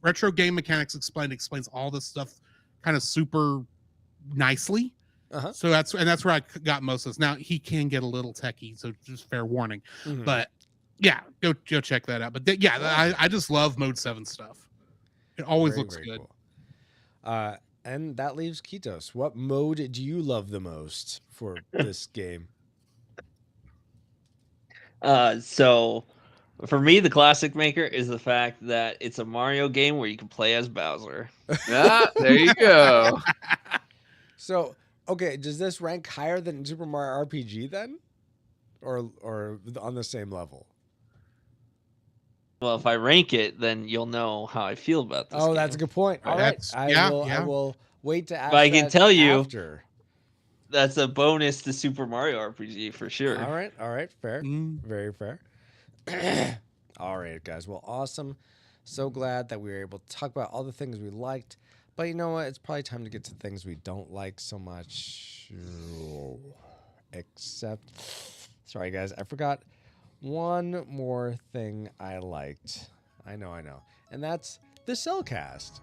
Retro Game Mechanics explains all this stuff, kind of super nicely. Uh-huh. So that's where I got most of this. Now he can get a little techie, so just fair warning. Mhm. But yeah, go check that out. But I just love Mode 7 stuff. It always Very, looks very good. Cool. And that leaves Kitos. What mode do you love the most for this game? So for me, the classic maker is the fact that it's a Mario game where you can play as Bowser. Ah, there you go. So, okay, does this rank higher than Super Mario RPG then? Or on the same level? Well, if I rank it, then you'll know how I feel about this. Oh, game. that's a good point. All right. I will wait to ask But I can that tell you after. that's a bonus to Super Mario RPG for sure. All right, fair. Very fair. All right, guys. Well, awesome. So glad that we were able to talk about all the things we liked. But you know what? It's probably time to get to things we don't like so much. Except, sorry, guys. I forgot one more thing I liked. I know. And that's the Cellcast.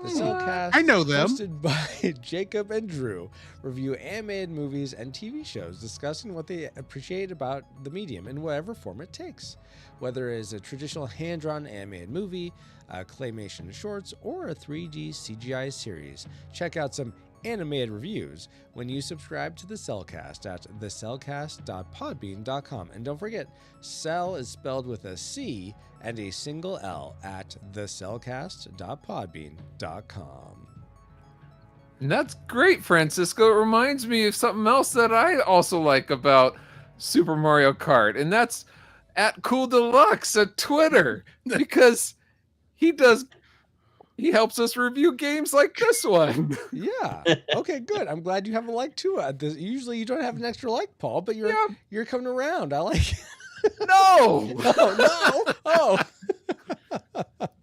The Cellcast, I know them. hosted by Jacob and Drew, review animated movies and TV shows, discussing what they appreciate about the medium in whatever form it takes. Whether it is a traditional hand-drawn animated movie, claymation shorts, or a 3D CGI series. Check out some animated reviews when you subscribe to the Cellcast at thecellcast.podbean.com. And don't forget, Cell is spelled with a C and a single L at thecellcast.podbean.com. And that's great, Francisco. It reminds me of something else that I also like about Super Mario Kart, and that's at Cool Deluxe at Twitter, because he helps us review games like this one. Yeah. Okay, good. I'm glad you have a like too. Usually you don't have an extra like, Paul, but you're coming around. I like it. No. Oh, no. Oh.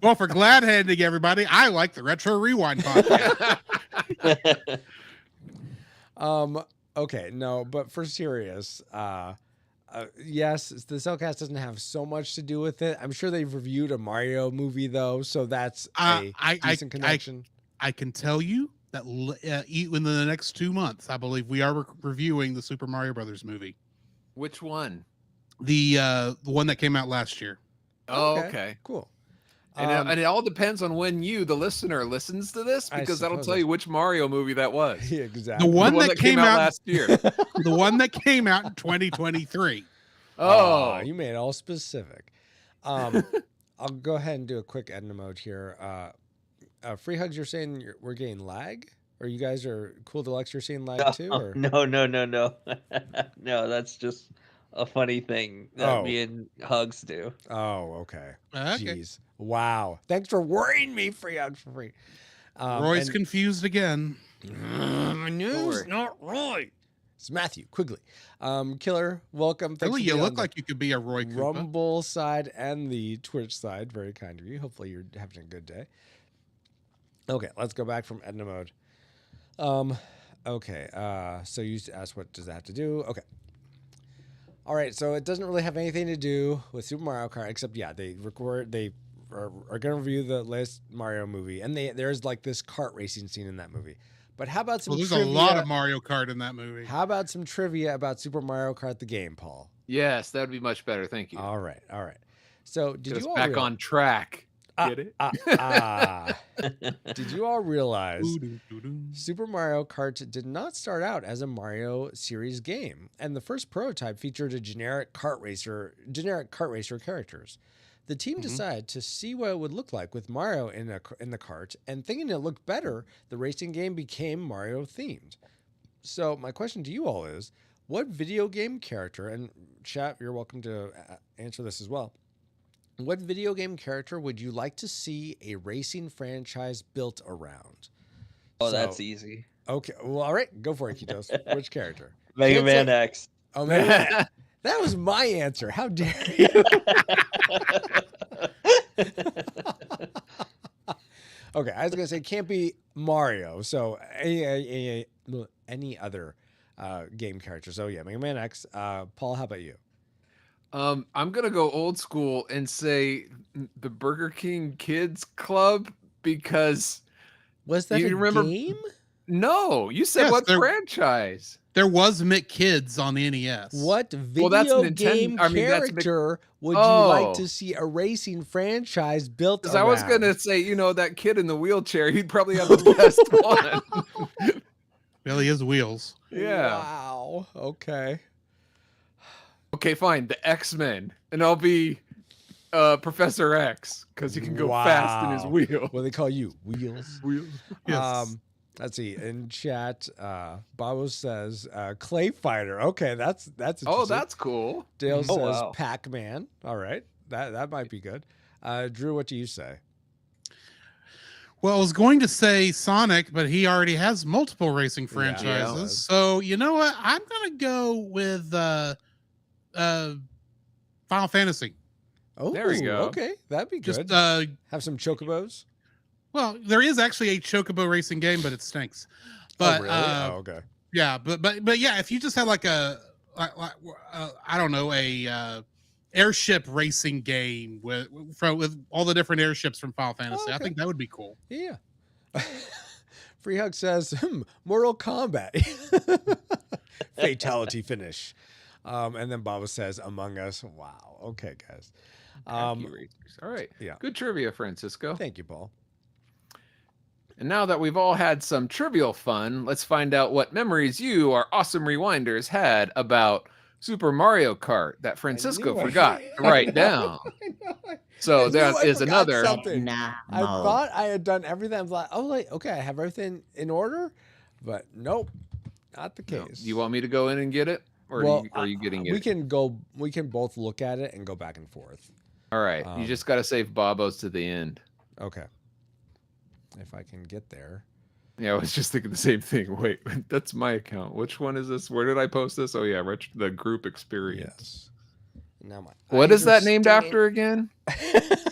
Well, for glad handing everybody, I like the Retro Rewind podcast. Okay, no, but for serious, yes, the Cellcast doesn't have so much to do with it. I'm sure they've reviewed a Mario movie though, so that's a decent connection. I can tell you that within the next 2 months, I believe we are reviewing the Super Mario Brothers movie. Which one? The one that came out last year. Oh, okay. Cool. And it all depends on when you, the listener, listens to this, because that'll tell you which Mario movie that was. Yeah, exactly. The one that came out last year. The one that came out in 2023. Oh, you made it all specific. I'll go ahead and do a quick end mode here. Free Hugs, you're saying we're getting lag? Or you guys are Cool Deluxe, you're seeing lag too? Or? No. No, that's just a funny thing that me and Hugs do. Oh, okay. Okay. Jeez. Wow. Thanks for worrying me, Free Hugs, for free. Roy's confused again. I knew it's not Roy. It's Matthew Quigley. Killer, welcome. Thanks Really, for you being look on like you could be a Roy the Koopa. Rumble side and the Twitch side. Very kind of you. Hopefully you're having a good day. Okay, let's go back from Edna mode. Okay, so you asked what does that have to do? Okay. All right, so it doesn't really have anything to do with Super Mario Kart, except they are going to review the latest Mario movie, and there's like this kart racing scene in that movie. But how about some there's trivia? a lot of Mario Kart in that movie. How about some trivia about Super Mario Kart the game, Paul? Yes, that would be much better. Thank you. All right. So did you all back on track? Get it? Did you all realize Super Mario Kart did not start out as a Mario series game, and the first prototype featured a generic kart racer characters. The team decided to see what it would look like with Mario in the kart, and thinking it looked better, the racing game became Mario themed. So my question to you all is, what video game character, and chat, you're welcome to answer this as well, what video game character would you like to see a racing franchise built around? Oh, that's easy. Okay, well, all right, go for it, Kitos. Which character? Mega Man X. Oh, man. That was my answer. How dare you? Okay, I was going to say can't be Mario. So any other game character. So yeah, Mega Man X. Paul, how about you? I'm gonna go old school and say the Burger King Kids Club, because was that you a remember game? No, you said Yes, what there- franchise? There was Kids on the NES. What Well, that's video Nintendo- game I mean, that's character would you like Oh. to see a racing franchise built Because around? I was gonna say, that kid in the wheelchair, he'd probably have the best one. Billy is wheels. Yeah. Wow. Okay. Okay, fine. The X-Men, and I'll be Professor X because he can go fast in his Wow. wheel. What do they call you? Wheels. Wheels. Yes. Let's see. In chat, Babo says Clay Fighter. Okay, that's interesting. Oh, that's cool. Dale Oh, says wow. Pac-Man. All right. That might be good. Drew, what do you say? Well, I was going to say Sonic, but he already has multiple racing Yeah, franchises. yeah. So you know what? I'm gonna go with Final Fantasy. Oh, There we go. Okay, that'd be good. Just Have some chocobos. well, there is actually a Chocobo racing game, but it stinks. But oh, really? Oh, okay. yeah, but yeah, if you just had like I don't know, a airship racing game with all the different airships from Final Fantasy, I okay. think that would be cool. Yeah. Free Hug says, Mortal Kombat. Fatality finish. And then Baba says, Among Us. Wow. Okay, guys. Wacky racers. All right. Yeah. Good trivia, Francisco. Thank you, Paul. And now that we've all had some trivial fun, let's find out what memories you, our awesome rewinders, had about Super Mario Kart that Francisco forgot to write down. So there is another. Something. I thought I had done everything. I was like, okay, I have everything in order, but nope, not the No. case. You want me to go in and get it, or are you getting it? We can go. We can both look at it and go back and forth. All right. You just got to save Bobos to the end. Okay. If I can get there. Yeah, I was just thinking the same thing. Wait, that's my account. Which one is this? Where did I post this? Oh yeah, the group experience. Yes. Now What is that named after again? It's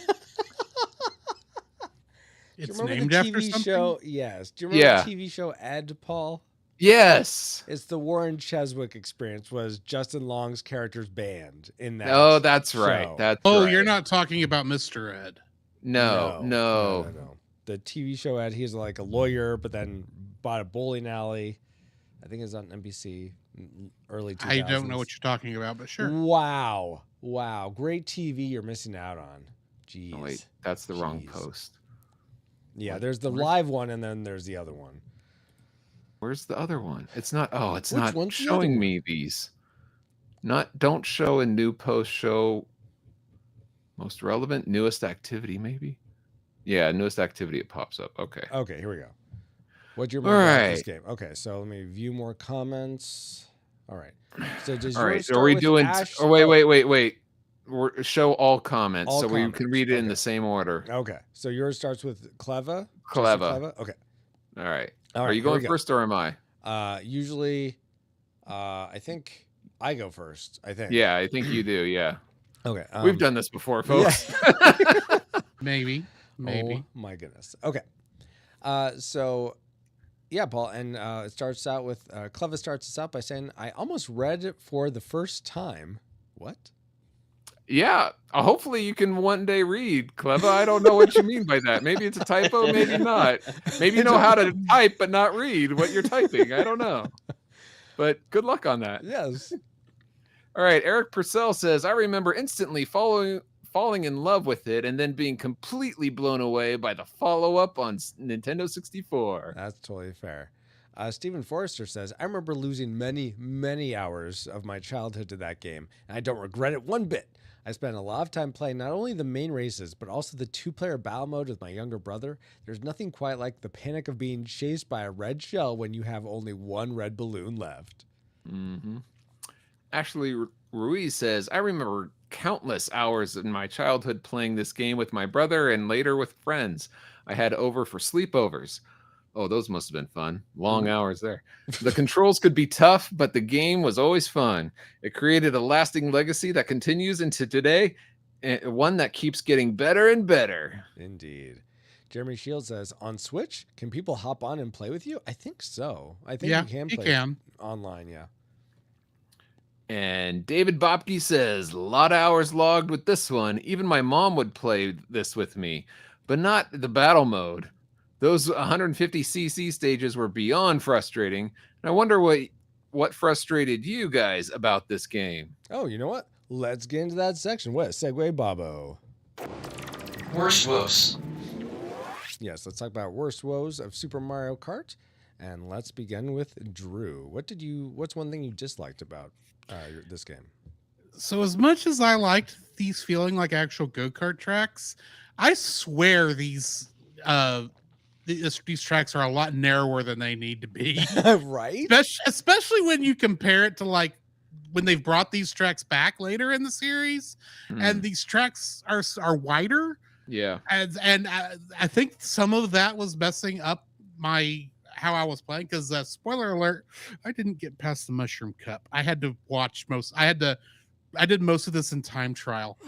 Do you remember named the after TV something. show? Yes. Do you remember Yeah. the TV show Ed, Paul? Yes. It's the Warren Cheswick experience. Was Justin Long's character's band in that? Oh, that's right. show. That's Oh, right. you're not talking about Mr. Ed. No. The TV show Ed, he's like a lawyer, but then bought a bowling alley. I think it's on NBC early 2000s. I don't know what you're talking about, but sure. Wow. Great TV you're missing out on. Jeez. Oh, wait, that's the wrong post. Yeah, there's the live one and then there's the other one. Where's the other one? It's not. Oh, it's Which not one's the other showing one? me these. Don't show a new post. Show most relevant, newest activity, maybe. Yeah, newest activity. It pops up. Okay. Okay, here we go. What'd you All remember about this right. game? Okay, so let me view more comments. All right. So does All yours right. So start are we with doing? Ash? Oh, wait. Show all comments, All so we can comments, read it in okay. the same order. Okay. So yours starts with Cleva? Just Cleva. Okay. All right. All Are right, you here we going go. first or am I? Usually, I think I go first. I think. Yeah, I think you do. Yeah. Okay. We've done this before, folks. Maybe. Oh my goodness. Okay. So, yeah, Paul, and it starts out with Cleva starts us out by saying, "I almost read it for the first time." What? Yeah, hopefully you can one day read, Cleva. I don't know what you mean by that. Maybe it's a typo, maybe not. Maybe you know how to type but not read what you're typing. I don't know. But good luck on that. Yes. All right, Eric Purcell says, I remember instantly falling in love with it and then being completely blown away by the follow-up on Nintendo 64. That's totally fair. Stephen Forrester says, I remember losing many, many hours of my childhood to that game, and I don't regret it one bit. I spent a lot of time playing not only the main races, but also the two-player battle mode with my younger brother. There's nothing quite like the panic of being chased by a red shell when you have only one red balloon left. Mm-hmm. Ashley Ruiz says, I remember countless hours in my childhood playing this game with my brother and later with friends I had over for sleepovers. Oh, those must have been fun. Long hours there. The controls could be tough, but the game was always fun. It created a lasting legacy that continues into today, and one that keeps getting better and better. Indeed. Jeremy Shields says, on Switch, can people hop on and play with you? I think so. I think Yeah, you can you play can. online, yeah. And David Bopke says, a lot of hours logged with this one. Even my mom would play this with me, but not the battle mode. Those 150cc stages were beyond frustrating. And I wonder what frustrated you guys about this game. Oh, you know what? Let's get into that section. What? Segue Bobo. Worst woes. Yes, let's talk about worst woes of Super Mario Kart. And let's begin with Drew. What's one thing you disliked about this game? So as much as I liked these feeling like actual go-kart tracks, I swear these tracks are a lot narrower than they need to be. Right? Especially when you compare it to like when they've brought these tracks back later in the series, and these tracks are wider. Yeah. And I think some of that was messing up how I was playing, because spoiler alert, I didn't get past the Mushroom Cup. I had to watch I did most of this in time trial.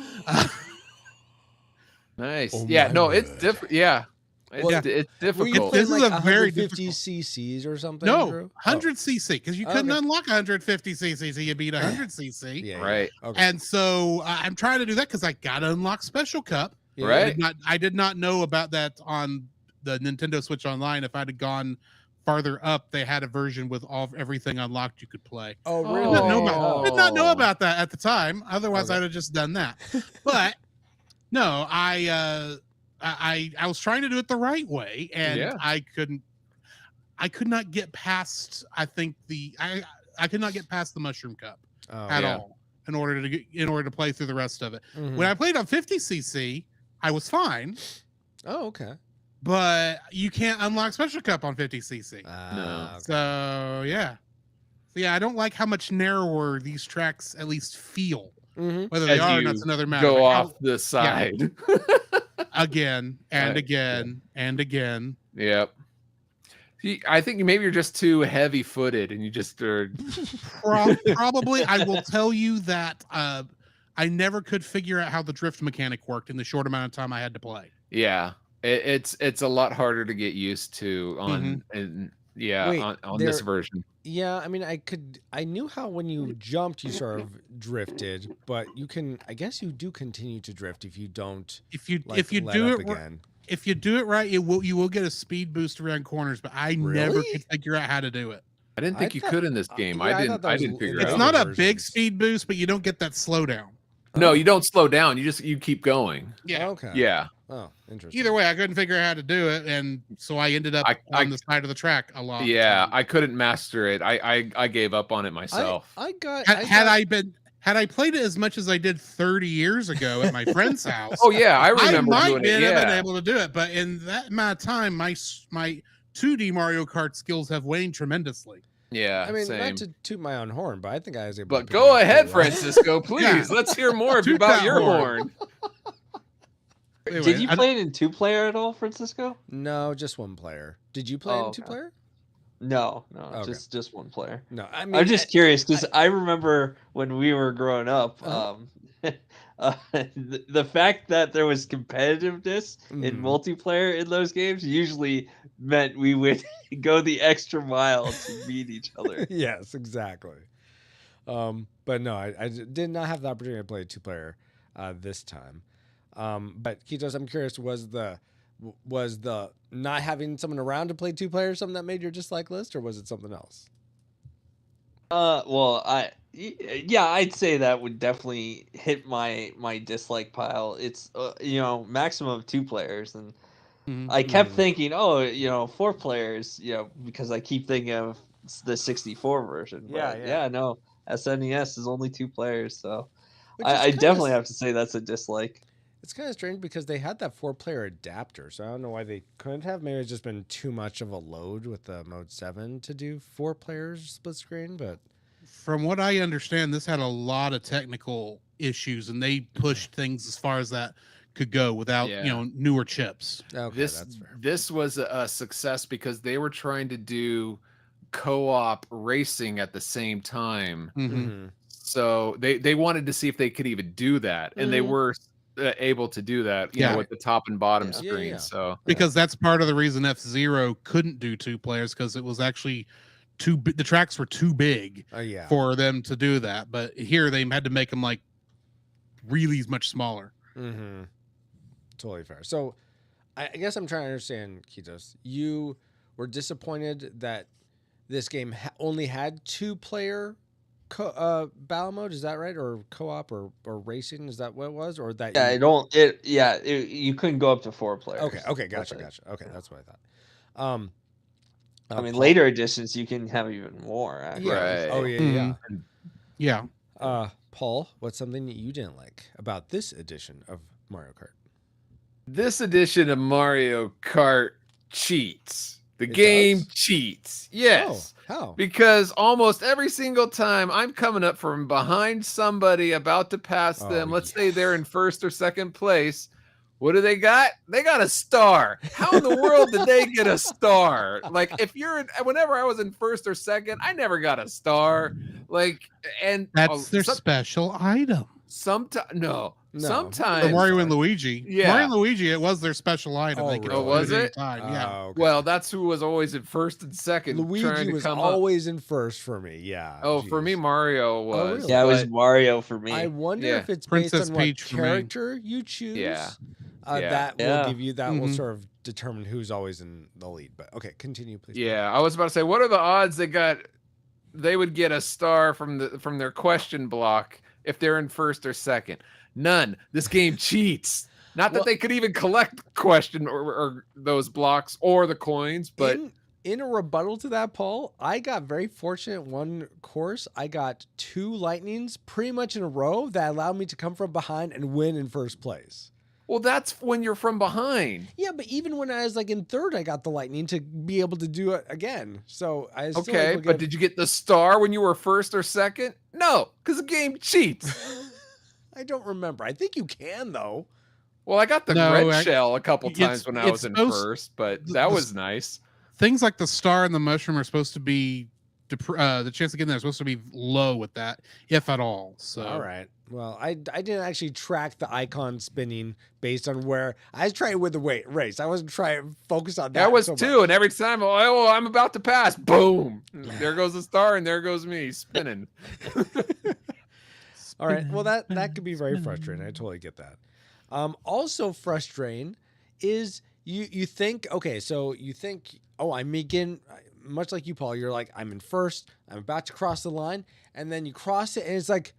Nice. Oh yeah, my no, word. it's different. Yeah. It's Were you difficult. playing This like is a very 150 cc's or something? No, Drew? 100cc, because you couldn't Okay. unlock 150cc, so you beat 100cc. Yeah, Right. Okay. And so I'm trying to do that because I got to unlock Special Cup. Yeah. Right. I did not know about that on the Nintendo Switch Online. If I'd have gone farther up, they had a version with everything unlocked you could play. Oh, I really? did not know about that at the time. Otherwise, Okay. I'd have just done that. But no, I was trying to do it the right way, and Yeah. I could not get past. I think I could not get past the Mushroom Cup at yeah. all in order to play through the rest of it. Mhm. When I played on 50cc, I was fine, Oh, okay. but you can't unlock Special Cup on 50cc. No. Okay. So yeah, I don't like how much narrower these tracks at least feel. Mm-hmm. Whether they As are or you not, it's another matter. Go But off the side. again and Right. again and again. Yep. I think maybe you're just too heavy-footed, and you just are. Probably, I will tell you that I never could figure out how the drift mechanic worked in the short amount of time I had to play. Yeah, it's a lot harder to get used to on Wait, on this version. Yeah, I mean, I knew how when you jumped, you sort of drifted, but I guess you do continue to drift if you don't. If you let do up it again. If you do it right, you will get a speed boost around corners. But I never Really? could figure out how to do it. I didn't think I you thought- could in this game. yeah, I thought that I was didn't figure in it It's out. not a versions. big speed boost, but you don't get that slowdown. No, you don't slow down. You keep going. Yeah. Okay. Yeah. Oh, interesting. Either way, I couldn't figure out how to do it, and so I ended up on the side of the track a lot. Yeah, I couldn't master it. I gave up on it myself. Had I played it as much as I did 30 years ago at my friend's house, Oh yeah, I remember might doing it. have been Yeah. able to do it. But in that amount of time, my 2D Mario Kart skills have waned tremendously. Yeah. I mean, same. not to toot my own horn, but I think I was able. But to go pick it up ahead, pretty well. Francisco, please. Yeah. Let's hear more Toot about that your horn. horn. Anyway, Did you play it in 2-player at all, Francisco? No, just one player. Did you play Oh, in okay. 2-player? No, Okay. just one player. No, I mean, I'm just curious because I remember when we were growing up, the fact that there was competitiveness in multiplayer in those games usually meant we would go the extra mile to beat each other. Yes, exactly. But no, I did not have the opportunity to play 2-player this time. But Kitos, I'm curious, was the not having someone around to play 2-player something that made your dislike list, or was it something else? Well, I'd say that would definitely hit my dislike pile. It's maximum of 2 players, and I kept thinking, 4 players, because I keep thinking of the 64 version. But no, SNES is only 2 players, so I definitely have to say that's a dislike. It's kind of strange because they had that 4-player adapter, so I don't know why they couldn't have. Maybe it's just been too much of a load with the Mode 7 to do 4 players split screen, but From what I understand, this had a lot of technical issues, and they pushed things as far as that could go without newer chips. okay, This that's fair. this was a success because they were trying to do co-op racing at the same time. Mm-hmm. So they wanted to see if they could even do that, and they were able to do that, you know, with the top and bottom screen. So Because that's part of the reason F-Zero couldn't do 2 players, because it was actually the tracks were too big for them to do that. But here they had to make them like really much smaller. Mm-hmm. Totally fair. So I guess I'm trying to understand, Kitos. You were disappointed that this game only had 2-player battle mode. Is that right? Or co-op or racing? Is that what it was? Or that? You couldn't go up to 4 players. Okay, gotcha. Okay, that's what I thought. I mean, later editions you can have even more. Actually. Yeah. Oh yeah. Yeah. Paul, what's something that you didn't like about this edition of Mario Kart? This edition of Mario Kart cheats. The It game does? cheats. Yes. Oh, how? Because almost every single time I'm coming up from behind somebody about to pass them, let's say they're in first or second place. What do they got? They got a star. How in the world did they get a star? Like, whenever I was in first or second, I never got a star. Like, and that's their special item. No. For Sometimes Mario and Luigi. Yeah. Mario and Luigi, it was their special item. They could do was at any it? time. Yeah. Okay. Well, that's who was always in first and second. Luigi trying to was come always in first for me. Yeah. Oh, for me, Mario was. really? Yeah, it was but- Mario for me. I wonder Yeah. if it's Princess based on what Peach for me. character you choose. Yeah. That Yeah. will give you that will Mhm. sort of determine who's always in the lead. But okay, continue, please. Yeah, I was about to say, what are the odds they would get a star from their question block if they're in first or second? None. This game cheats. Not that Well- they could even collect question or those blocks or the coins, but in a rebuttal to that, Paul, I got very fortunate. One course, I got 2 lightnings pretty much in a row that allowed me to come from behind and win in first place. well, that's when you're from behind. Yeah, but even when I was like in third, I got the lightning to be able to do it again. So I still Okay, able to but did you get the star when you were first or second? No, because the game cheats. I don't remember. I think you can though. Well, I got the No, red shell a couple times when I was it's in supposed- first, but the- that the- was nice. Things like the star and the mushroom are supposed to be the chance of getting there is supposed to be low with that, if at all. So All right. Well, I didn't actually track the icon spinning based on where I was trying with the race. I wasn't trying to focus on that. That was so too, much. and every time, oh, I'm about to pass, boom! There goes the star, and there goes me spinning. All right. Well, that could be very frustrating. I totally get that. Also frustrating is you think, okay, so you think, oh, I'm making, much like you, Paul, you're like, I'm in first, I'm about to cross the line, and then you cross it, and it's like,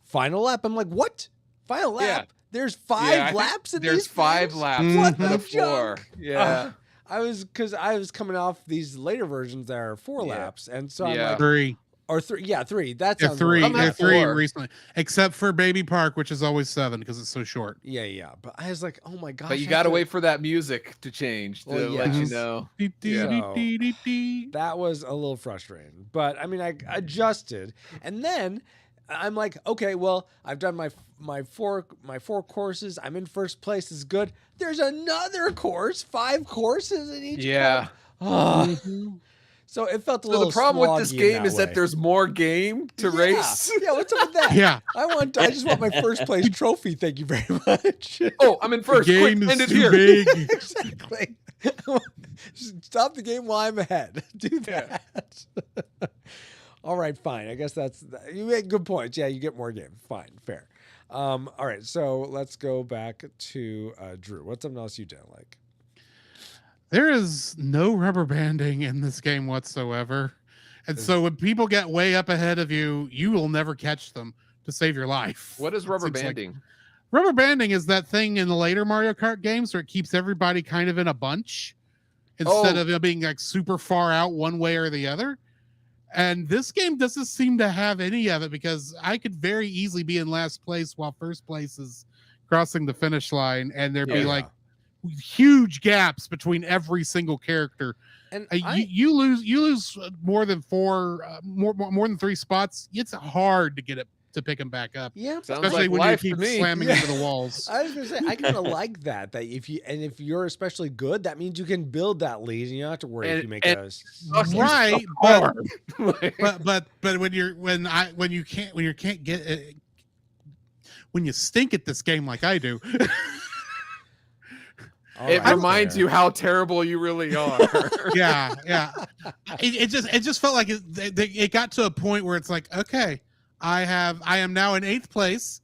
final lap. I'm like, what? Final lap? Yeah. There's Yeah, I 5 think laps in there's these 5 games? laps What to the the floor. junk? Yeah. I was coming off these later versions that are 4 laps, and so I'm Yeah. like, 3. or 3, yeah, 3. That They're sounds 3. right. I'm at They're 3 4. recently, except for Baby Park, which is always 7 because it's so short. Yeah. But I was like, oh my gosh. But you I got have to wait for that music to change to Well, let you yes. know. Dee-dee-dee-dee-dee-dee. That was a little frustrating, but I mean, I adjusted, and then I'm like, okay, well, I've done my four courses. I'm in first place. Is good. There's another course, 5 courses in each. Yeah. Ah. So it felt a So little. the problem with this sloggy in game is that way. there's more game to Yeah. race. Yeah, what's up with that? Yeah. I just want my first place trophy. Thank you very much. Oh, I'm in first. The Quick, game end is it too here. big. Exactly. Stop the game while I'm ahead. Do that. All right, fine. I guess you make good points. Yeah, you get more game. Fine, fair. All right, so let's go back to Drew. What's something else you didn't like? There is no rubber banding in this game whatsoever. And so when people get way up ahead of you, you will never catch them to save your life. What is rubber Seems like- banding? Rubber banding is that thing in the later Mario Kart games where it keeps everybody kind of in a bunch instead of it being like super far out one way or the other. And this game doesn't seem to have any of it because I could very easily be in last place while first place is crossing the finish line, and there'd be like huge gaps between every single character. And you lose more than 3 spots. It's hard to get it to pick them back up. Yeah, Sounds especially like when life you to keep me. slamming Yeah. into the walls. I was gonna say I kind of like that. That if you're especially good, that means you can build that lead, and you don't have to worry if you make a right, hard. but when you stink at this game like I do. It reminds you how terrible you really are. yeah. It just felt like it got to a point where it's like, okay, I am now in 8th place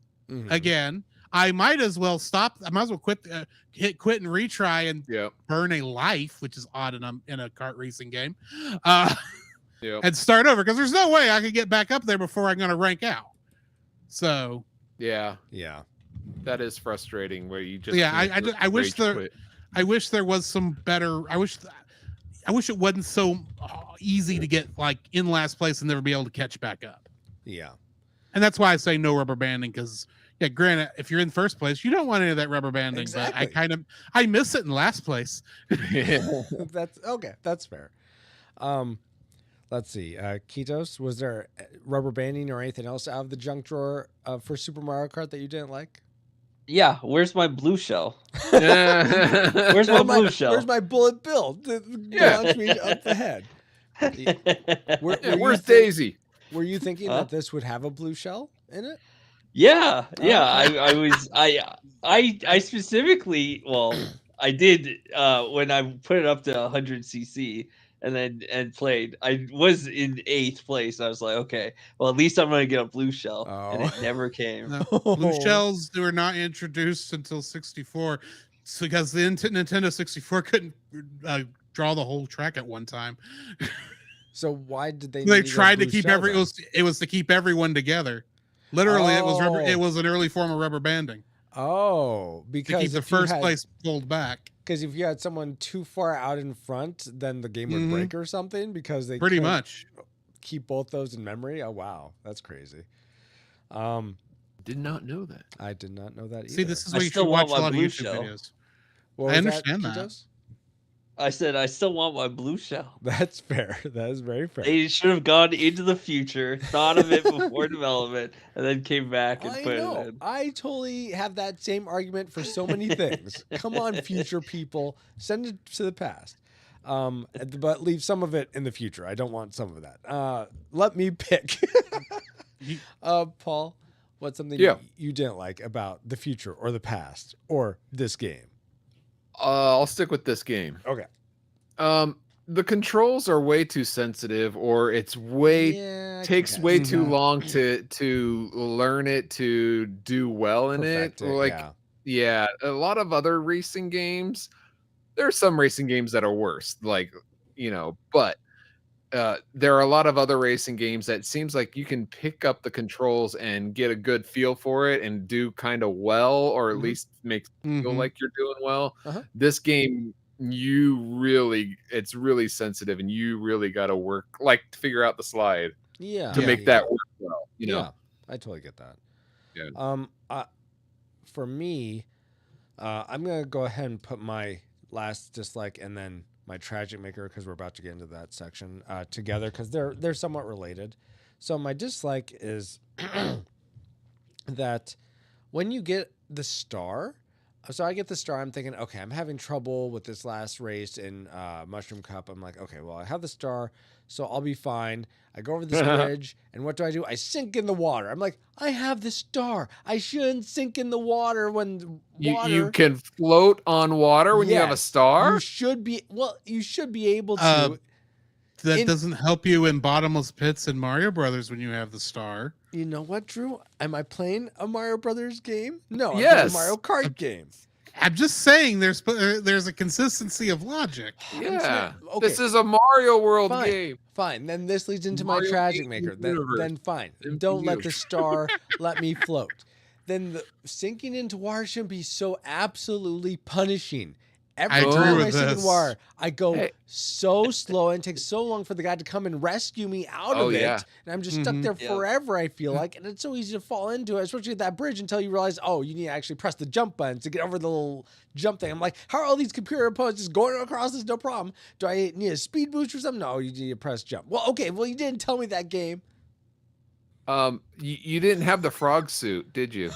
again. I might as well stop. I might as well quit and retry and Yep. burn a life, which is odd in a kart racing game, and Yep. start over because there's no way I can get back up there before I'm going to rank out. So Yeah, Yeah. that is frustrating. Where you just yeah, can't I wish rage there quit. I wish there was some better. I wish it wasn't so easy to get like in last place and never be able to catch back up. Yeah. And that's why I say no rubber banding, because yeah, granted, if you're in first place, you don't want any of that rubber banding. Exactly. But I miss it in last place. That's okay. That's fair. Let's see. Ketos, was there rubber banding or anything else out of the junk drawer for Super Mario Kart that you didn't like? Yeah, where's my blue shell? Where's my blue shell? Where's my bullet bill to launch me up the head? Where's Daisy? Were you thinking that this would have a blue shell in it? Yeah. I specifically, I did when I put it up to 100cc and played. I was in 8th place. I was like, okay, well, at least I'm gonna get a blue shell, and it never came. No, blue shells were not introduced until 64, because the Nintendo 64 couldn't draw the whole track at one time. So why did they? They tried to keep it was to keep everyone together. Literally, it was an early form of rubber banding. Oh, because to keep the first place pulled back. Because if you had someone too far out in front, then the game would break or something, because they pretty much keep both those in memory. Oh wow, that's crazy. Did not know that. I did not know that either. See, this is why you should watch a lot of YouTube videos. I understand that. I said I still want my blue shell. That's fair. That is very fair. They should have gone into the future, thought of it before development, and then came back and put it in. I totally have that same argument for so many things. Come on, future people, send it to the past, but leave some of it in the future. I don't want some of that. Let me pick. Paul, what's something you didn't like about the future or the past or this game? I'll stick with this game. Okay. The controls are way too sensitive, or it's takes way too long to learn it, to do well in it. Like, a lot of other racing games, there are some racing games that are worse, like, but there are a lot of other racing games that seems like you can pick up the controls and get a good feel for it and do kind of well, or at least make you feel like you're doing well. This game, it's really sensitive, and you really got to work, like, to figure out the slide to make that work well. Yeah, I totally get that. Yeah. For me, I'm gonna go ahead and put my last dislike and then my tragic maker, because we're about to get into that section together, because they're somewhat related. So my dislike is that when you get the star, so I get the star, I'm thinking, okay, I'm having trouble with this last race in Mushroom Cup. I'm like, okay, well, I have the star, so I'll be fine. I go over this bridge, and what do? I sink in the water. I'm like, I have the star. I shouldn't sink in the water when water... You can float on water when you have a star? You should be able to. That doesn't help you in bottomless pits in Mario Brothers when you have the star. You know what, Drew? Am I playing a Mario Brothers game? No, I'm yes. playing a Mario Kart game. I'm just saying there's a consistency of logic. Yeah. Okay. This is a Mario World game. Fine. Then this leads into my tragic maker. Then fine. Don't let the star let me float. Then the sinking into water shouldn't be so absolutely punishing. Every time I sink in water, I go so slow, and it takes so long for the guy to come and rescue me out of it. And I'm just stuck there forever, I feel like. And it's so easy to fall into it, especially at that bridge, until you realize, oh, you need to actually press the jump button to get over the little jump thing. I'm like, how are all these computer opponents just going across this? No problem. Do I need a speed boost or something? No, you need to press jump. Well, okay. Well, you didn't tell me that game. You didn't have the frog suit, did you?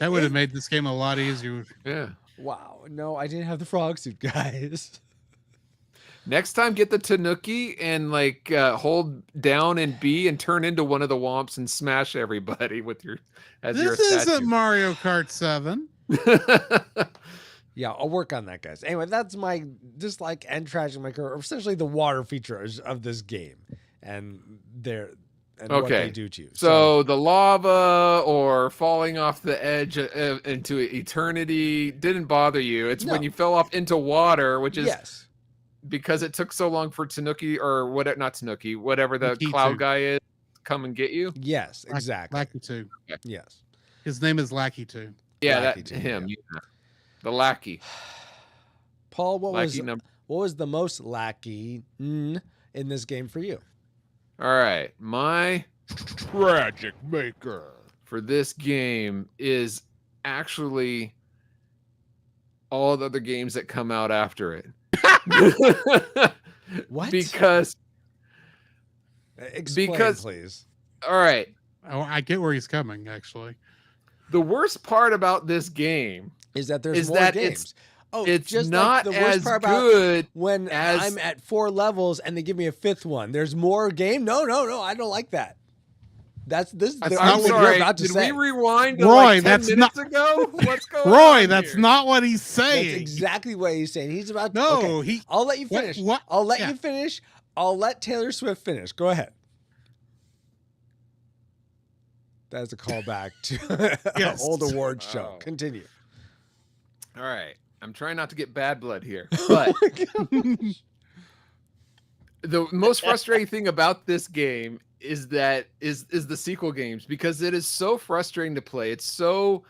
That would have made this game a lot easier. Yeah. Wow. No, I didn't have the frog suit, guys. Next time, get the Tanuki and hold down and B and turn into one of the Womps and smash everybody with your This isn't Mario Kart 7. Yeah, I'll work on that, guys. Anyway, that's my dislike and tragic maker, or essentially the water features of this game. And and what they Okay. do to you. So the lava or falling off the edge into eternity didn't bother you. It's when No. you fell off into water, which is yes, because it took so long for Tanuki or whatever, not Tanuki, whatever the Lakitu. cloud guy is, come and get you. yes, exactly. Lakitu. Yes, His name is Lakitu. Yeah, Lakitu, that him. yeah. Yeah. The lackey. Paul, what Lackey number. what was the most lackey in this game for you? All right, my Tragic Maker. for this game is actually all the other games that come out after it. What? Because Explain, because- please. all right, Oh, I get where he's coming, actually. the worst part about this game Is that there's is more that games? it's just not like the worst as part about good when as I'm at 4 levels and they give me a 5th one. There's more game. No, I don't like that. That's That's the not I'm argument what you're sorry. about to Did say. we rewind to Roy, like 10 that's minutes ago? What's going on? Roy, that's here? not what he's That's saying. exactly what he's saying. He's about to. No, okay, he. I'll let you What- finish. what- I'll let yeah. you finish. I'll let Taylor Swift finish. Go ahead. That's a callback to an Yes. old awards show. Oh. Continue. All right. I'm trying not to get bad blood here, but the most frustrating thing about this game is that is the sequel games, because it is so frustrating to play. It's so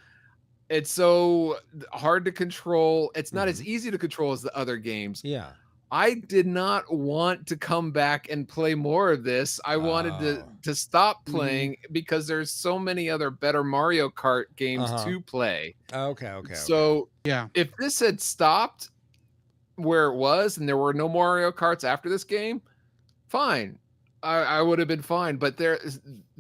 hard to control. It's not as easy to control as the other games. Yeah. I did not want to come back and play more of this. I wanted Oh. to stop playing because there's so many other better Mario Kart games Uh-huh. to play. Okay. So Yeah. if this had stopped where it was and there were no Mario Karts after this game, fine. I would have been fine. But the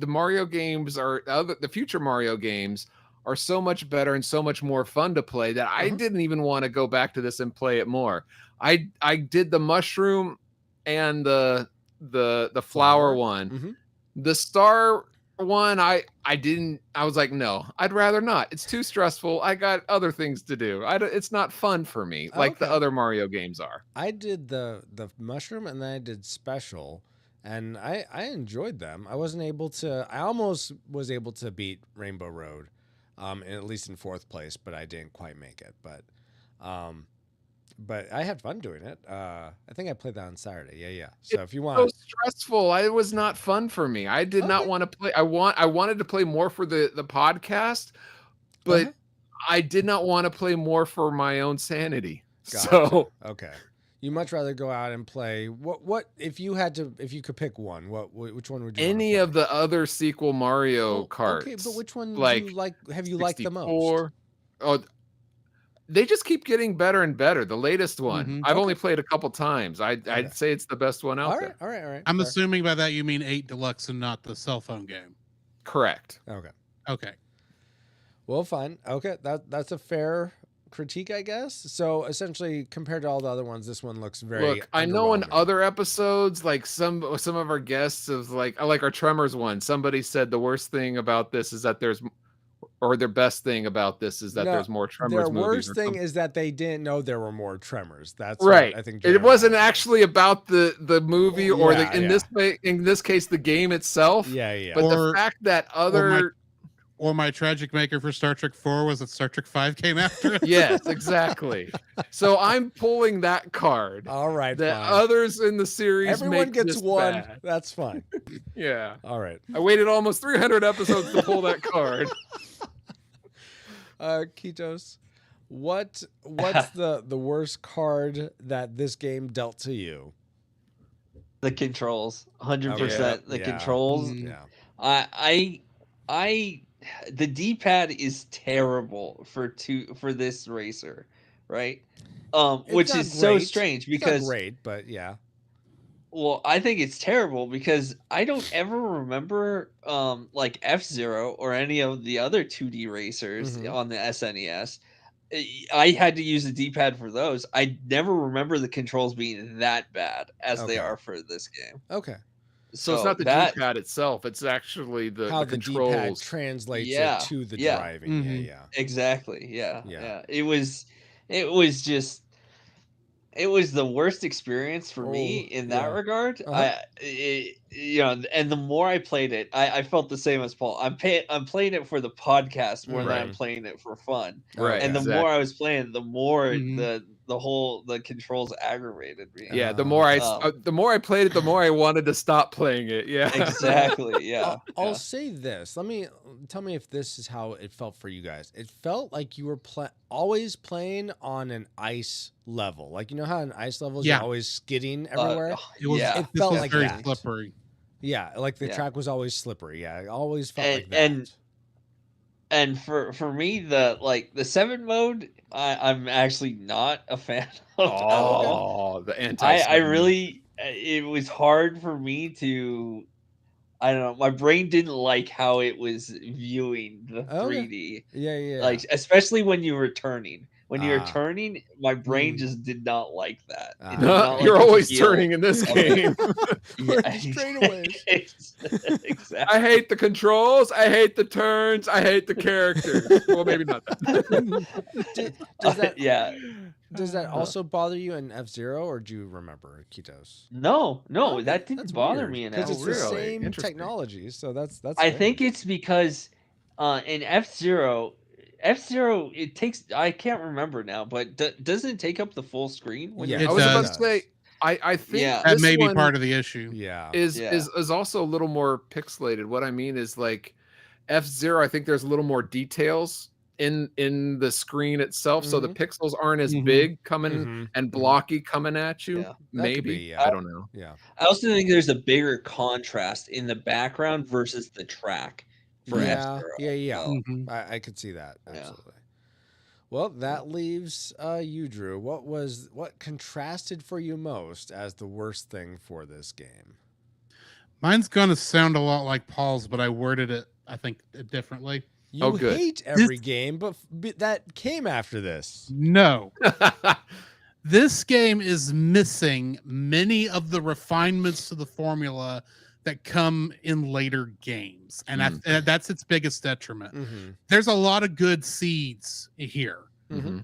Mario games the future Mario games are so much better and so much more fun to play that I didn't even want to go back to this and play it more. I did the mushroom and the flower one. Mm-hmm. The star one, I was like, no, I'd rather not. It's too stressful. I got other things to do. It's not fun for me like the Okay. other Mario games are. I did the mushroom and then I did special, and I enjoyed them. I almost was able to beat Rainbow Road, at least in 4th place, but I didn't quite make it. But I had fun doing it. I think I played that on Saturday. Yeah. So if you So want, stressful. It was not fun for me. I did not want to play. I wanted to play more for the podcast, but I did not want to play more for my own sanity. Gotcha. So okay, you much rather go out and play. What if you could pick one? Which one would you? any of the other sequel Mario Karts. Okay, but which one like do you like? Have you liked the most? 64. Oh, they just keep getting better and better. The latest one, Mhm. I've only played a couple times. I'd say it's the best one out All there. right, all right. I'm fair. assuming by that you mean 8 Deluxe and not the cell phone game. Correct. Okay. Okay. Well, fine. Okay, that's a fair critique, I guess. So essentially, compared to all the other ones, this one looks very. Look, I know in underwhelming. other episodes, like some of our guests of like our Tremors one, somebody said the worst thing about this is that their best thing about this is that No, there's more Tremors Their movies. worst or thing something. is that they didn't know there were more Tremors. That's Right. What I think It Jared wasn't had. actually about the movie or Yeah, in this case the game itself. Yeah. But the Or- fact that other Or my tragic maker for Star Trek 4 was that Star Trek 5 came after it. yes, exactly. So I'm pulling that card. All right, That fine. Others in the series Everyone make gets this one. bad. That's fine. Yeah. All right. I waited almost 300 episodes to pull that card. Kitos, what's the worst card that this game dealt to you? The controls, 100%. Okay. The Yeah. controls. Yeah. The D-pad is terrible for this racer, right? Which not is so great. strange It's not because great, but yeah. well, I think it's terrible because I don't ever remember like F-Zero or any of the other 2D racers Mhm. on the SNES. I had to use the D-pad for those. I never remember the controls being that bad as they Okay. are for this game. Okay. So it's not the D-pad itself; it's actually How the the D-pad controls. translates Yeah, it to the yeah. driving. Mhm. Yeah. Exactly. Yeah. Yeah. Yeah. It was just it was the worst experience for me in that regard. And the more I played it, I felt the same as Paul. I'm playing it for the podcast more than I'm playing it for fun. Right. And the exactly. more I was playing, the more the controls aggravated me. Yeah, the more I played it, the more I wanted to stop playing it. Yeah, exactly. Yeah, I'll say this. Tell me if this is how it felt for you guys. It felt like you were always playing on an ice level. Like, you know how an ice level you're always skidding everywhere. It felt was like very that. slippery. Yeah, like the track was always slippery. Yeah, it always felt like that. And for me, the 7 mode, I'm actually not a fan of at all. the I really, it was hard for me to, I don't know, my brain didn't like how it was viewing the 3D. Yeah. Like, especially when you were turning. When you're turning, my brain just did not like that. It did not You're like the always feel turning in this of game. Straightaways. Exactly. I hate the controls. I hate the turns. I hate the characters. Well, maybe not that. Does that also bother you in F-Zero, or do you remember Kitos? No, that didn't bother me in because it's the F-Zero. same technology. So that's. I think it's because in F-Zero, it takes. I can't remember now, but doesn't it take up the full screen? When Yeah, you're I was about to say. I think that may be part of the issue. Is also a little more pixelated. What I mean is, like, F-Zero, I think there's a little more details in the screen itself, so the pixels aren't as big coming and blocky coming at you. Maybe I don't know. I also think there's a bigger contrast in the background versus the track for F-Zero. So I could see that absolutely. Well, that leaves you, Drew. What contrasted for you most as the worst thing for this game? Mine's gonna sound a lot like Paul's, but I worded it, I think, differently. You hate every game, but that came after this. No. This game is missing many of the refinements to the formula that come in later games. And that's its biggest detriment. There's a lot of good seeds here,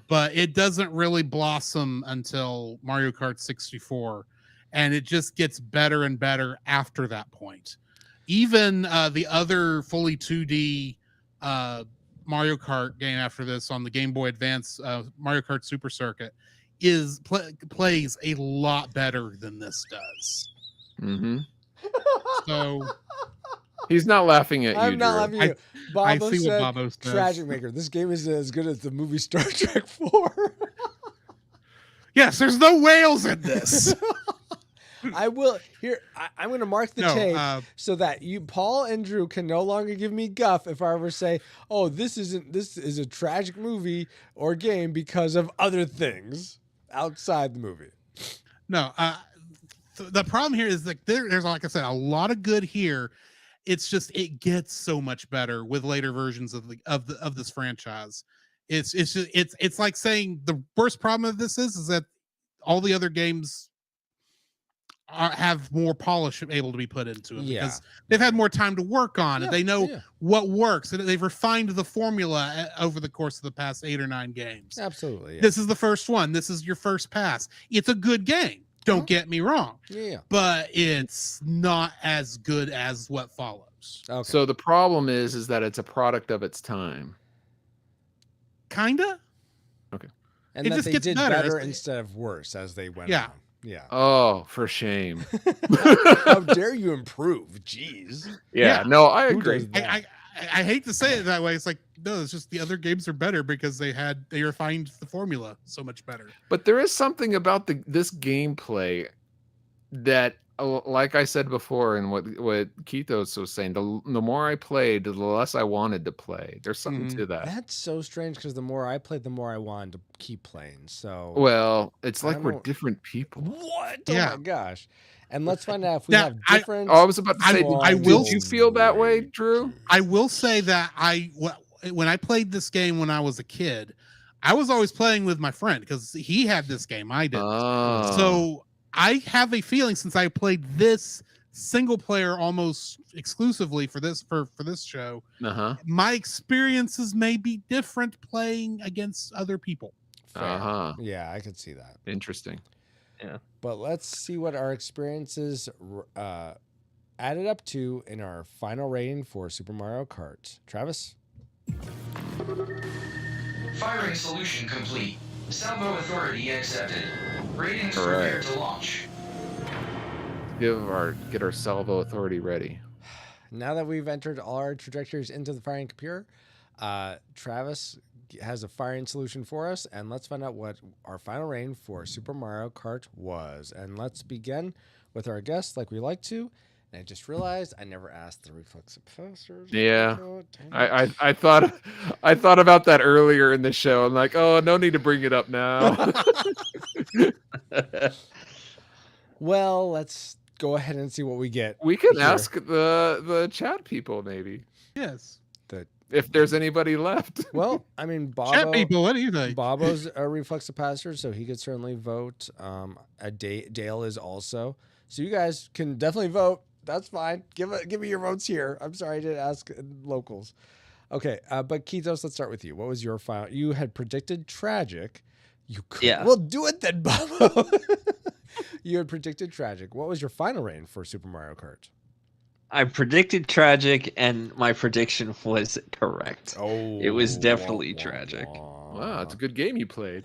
but it doesn't really blossom until Mario Kart 64. And it just gets better and better after that point. Even the other fully 2D Mario Kart game after this on the Game Boy Advance, Mario Kart Super Circuit, plays a lot better than this does. So he's not laughing at you. I'm not laughing at you. I see what Bobo says. Tragic Maker. This game isn't as good as the movie Star Trek 4. Yes, there's no whales in this. I will here. I'm going to mark the tape so that you, Paul and Drew, can no longer give me guff if I ever say, "Oh, this is a tragic movie or game because of other things outside the movie." No, the problem here is that there's, like I said, a lot of good here. It's just it gets so much better with later versions of this franchise. It's like saying the worst problem of this is that all the other games have more polish able to be put into it because they've had more time to work on it. They know what works, and they've refined the formula over the course of the past 8 or 9 games. Absolutely. This is the first one. This is your first pass. It's a good game. Don't get me wrong. But it's not as good as what follows. Okay. So the problem is that it's a product of its time. Kinda. Okay. And that they did better instead of worse as they went on. Yeah. Oh, for shame. How dare you improve? Jeez. Yeah. No, I agree. I hate to say it that way. It's like, no, it's just the other games are better because they refined the formula so much better. But there is something about this gameplay that, like I said before, and what Keithos was saying, the more I played, the less I wanted to play. There's something to that. That's so strange because the more I played, the more I wanted to keep playing. So, well, it's like we're different people. What? Oh my gosh! And let's find out if we have different. I was about to say, did you feel that way, Drew? I will say that when I played this game when I was a kid, I was always playing with my friend because he had this game. I didn't. So I have a feeling, since I played this single player almost exclusively for this show, my experiences may be different playing against other people. Yeah, I could see that. Interesting. Yeah. But let's see what our experiences added up to in our final rating for Super Mario Kart. Travis? Firing solution complete. Salvo authority accepted. Ratings All right. prepared to launch. Get our salvo authority ready. Now that we've entered all our trajectories into the firing computer, Travis has a firing solution for us, and let's find out what our final rating for Super Mario Kart was. And let's begin with our guests like we like to. And I just realized I never asked the reflex capacitors. Yeah, Oh, I thought about that earlier in the show. I'm like, oh, no need to bring it up now. Well, let's go ahead and see what we get. We can here. ask the chat people maybe Yes. if there's anybody left. Well, I mean, Chat people, what do you think? Bobo's a reflex capacitor, so he could certainly vote. Dale is also. So you guys can definitely vote. That's fine. Give me your votes here. I'm sorry I didn't ask locals. Okay, but Kitos, let's start with you. What was your final? You had predicted tragic. You could. Yeah. Well, do it then, Bobo. You had predicted tragic. What was your final rating for Super Mario Kart? I predicted tragic, and my prediction was correct. Oh, it was definitely tragic. Wow, it's a good game you played.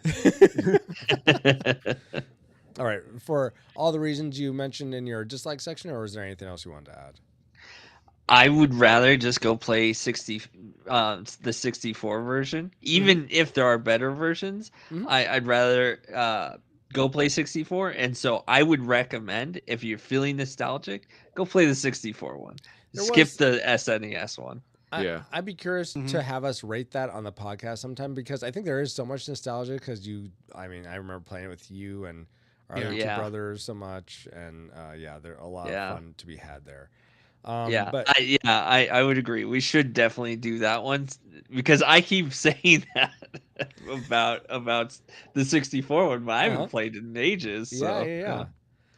All right, for all the reasons you mentioned in your dislike section, or is there anything else you wanted to add? I would rather just go play the 64 version, even if there are better versions. I'd rather go play 64, and so I would recommend, if you're feeling nostalgic, go play the 64 one. Skip the SNES one. I'd be curious to have us rate that on the podcast sometime, because I think there is so much nostalgia. Because I remember playing it with you and our other two brothers so much, and there's a lot of fun to be had there. I would agree. We should definitely do that one, because I keep saying that about the 64 one, but I haven't played it in ages. So.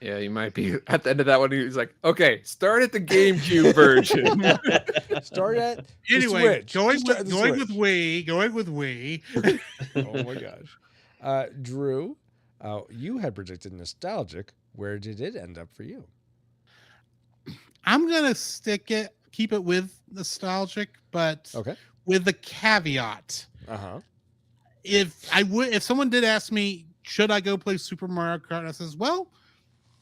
Yeah, you might be at the end of that one. He's like, okay, start at the GameCube version. Start at anyway. Going with Wii. Oh my gosh, Drew, you had predicted nostalgic. Where did it end up for you? I'm gonna keep it with nostalgic, but with the caveat. If someone did ask me, should I go play Super Mario Kart, I says, well,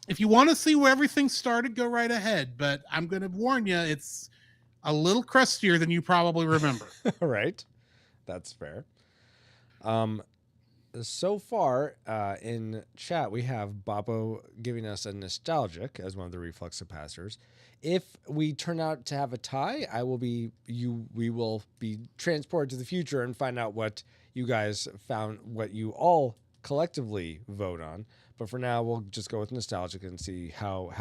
if you want to see where everything started, go right ahead. But I'm gonna warn you, it's a little crustier than you probably remember. Right, that's fair. So far in chat, we have Bobo giving us a nostalgic as one of the reflex capacitors. If we turn out to have a tie, we will be transported to the future and find out what you guys found, what you all collectively vote on. But for now, we'll just go with nostalgic and see how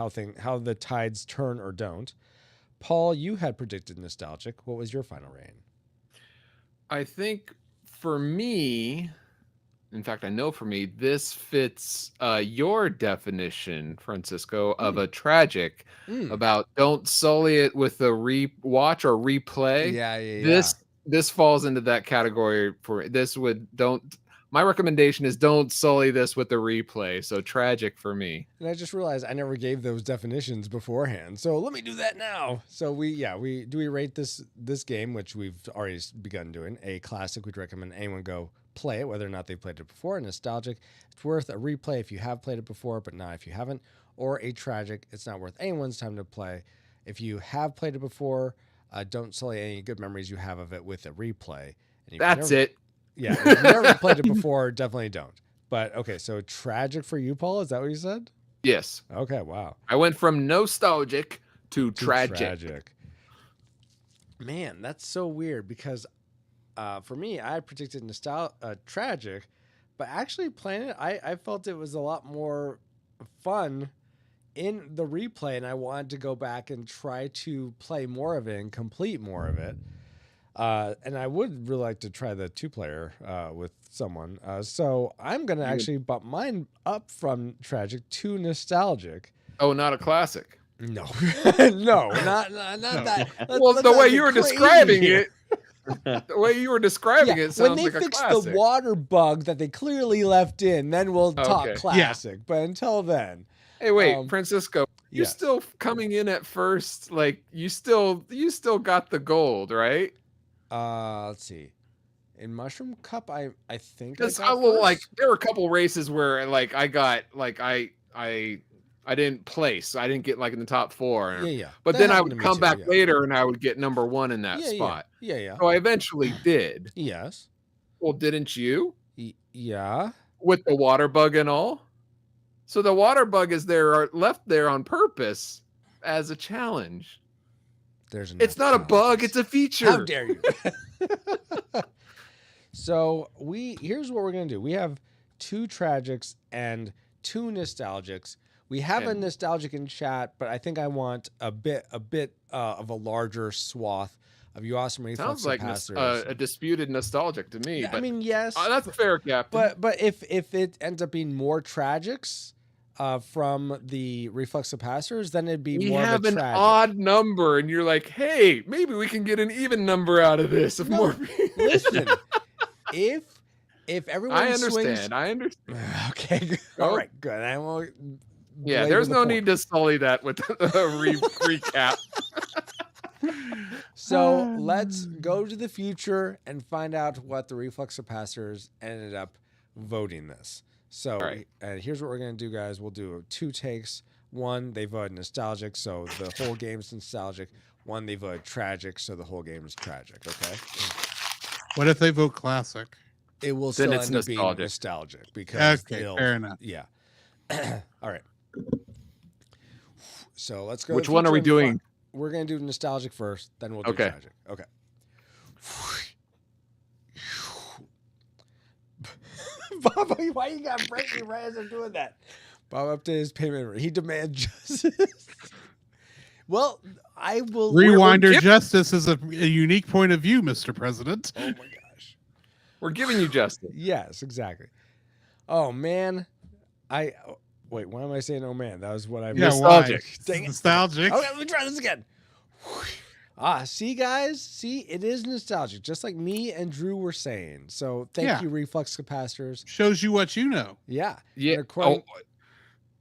the tides turn or don't. Paul, you had predicted nostalgic. What was your final rating? I think for me, in fact, I know for me, this fits your definition, Francisco, of a tragic about don't sully it with a watch or replay. This falls into that category for this my recommendation is don't sully this with the replay. So tragic for me. And I just realized I never gave those definitions beforehand. So let me do that now. So we rate this game, which we've already begun doing, a classic. We'd recommend anyone go play it, whether or not they've played it before. Nostalgic, it's worth a replay if you have played it before, but not if you haven't. Or a tragic, it's not worth anyone's time to play. If you have played it before, don't sully any good memories you have of it with a replay. And that's it. Yeah, if you've never played it before, definitely don't. But okay, so tragic for you, Paul, is that what you said? Yes. Okay, wow. I went from nostalgic to tragic. Man, that's so weird, because for me, I predicted tragic, but actually playing it, I felt it was a lot more fun in the replay, and I wanted to go back and try to play more of it and complete more of it. And I would really like to try the 2-player with someone. So I'm going to actually bump mine up from tragic to nostalgic. Oh, not a classic. No, no, not that. Well, the way you were describing it, The way you were describing it sounds when they like a fix classic. the water bug that they clearly left in, then we'll talk Okay. classic. But until then, Hey, wait, Francisco, you yes. still coming in at first? Like you still got the gold, right? Let's see. In Mushroom Cup, I think Because I got like first. there were a couple races where like I got like I didn't place. I didn't get like in the top 4. Yeah. But That then I happened would to me come too, back yeah. later and I would get number 1 in that spot. Yeah. So I eventually did. Yes. Well, didn't you? Yeah. With the water bug and all? So the water bug is left there on purpose as a challenge. It's not a bug, it's a feature. How dare you? So here's what we're gonna do. We have 2 tragics and 2 nostalgics. We have a nostalgic in chat, but I think I want a bit of a larger swath of you awesome reflex Sounds like a disputed nostalgic to me. Yeah, but I mean, yes, that's fair, Captain. But if it ends up being more tragics from the reflex capacitors, then it'd be more of a tragic. An odd number, and you're like, hey, maybe we can get an even number out of this. If more listen, if everyone I understand, swings... I understand. Okay, all right, good. I won't. Yeah, there's no need to sully that with a recap. So let's go to the future and find out what the reflex capacitors ended up voting this. So here's what we're going to do, guys. We'll do 2 takes. 1, they voted nostalgic, so the whole game's nostalgic. 1, they voted tragic, so the whole game is tragic, okay? What if they vote classic? It will then still it's end up being nostalgic because fair enough. Yeah. All right. So let's go. Which one are we doing? We're going to do nostalgic first, then we'll do tragic. Okay. Bob, why you got to break me right as I'm doing that? Bob updated his payment. He demands justice. Well, I will... Rewinder justice is a unique point of view, Mr. President. Oh, my gosh. We're giving you justice. Yes, exactly. Oh, man. Wait, why am I saying, oh, man? That was what I... Nostalgic. Dang it. Nostalgic. Okay, let me try this again. See, guys? See, it is nostalgic, just like me and Drew were saying. So thank you, reflex capacitors. Shows you what you know. Yeah. Yeah.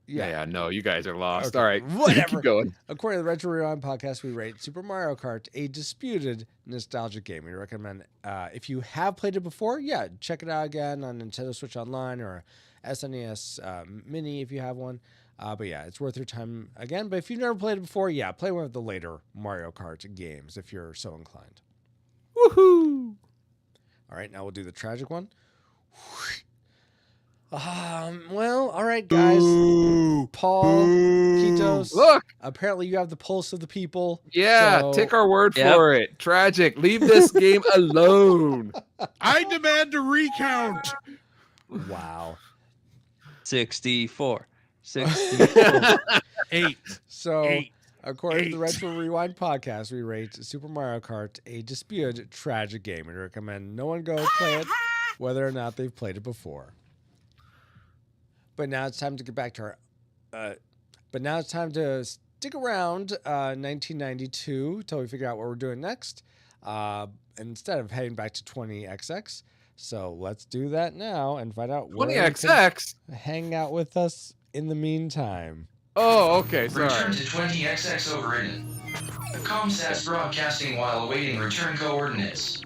Yeah, no, you guys are lost. Okay. All right. Whatever. Keep going. According to the Retro Rewind podcast, we rate Super Mario Kart a disputed nostalgic game. We recommend if you have played it before, check it out again on Nintendo Switch Online or SNES Mini if you have one. But it's worth your time again. But if you've never played it before, play one of the later Mario Kart games if you're so inclined. Woohoo! All right, now we'll do the tragic one. Well, all right, guys. Paul, Kitos. Look, apparently you have the pulse of the people. Yeah, so... take our word for it. Tragic. Leave this game alone. I demand a recount. Wow. 64. 8. So, according to the Retro Rewind podcast, we rate Super Mario Kart a disputed tragic game and recommend no one go play it, whether or not they've played it before. But now it's time to get back to our. But now it's time to stick around 1992 till we figure out what we're doing next. Instead of heading back to 20XX. So let's do that now and find out 20XX. Hang out with us in the meantime. Oh, okay. Sorry. Return to 20XX overridden. Comsats broadcasting while awaiting return coordinates.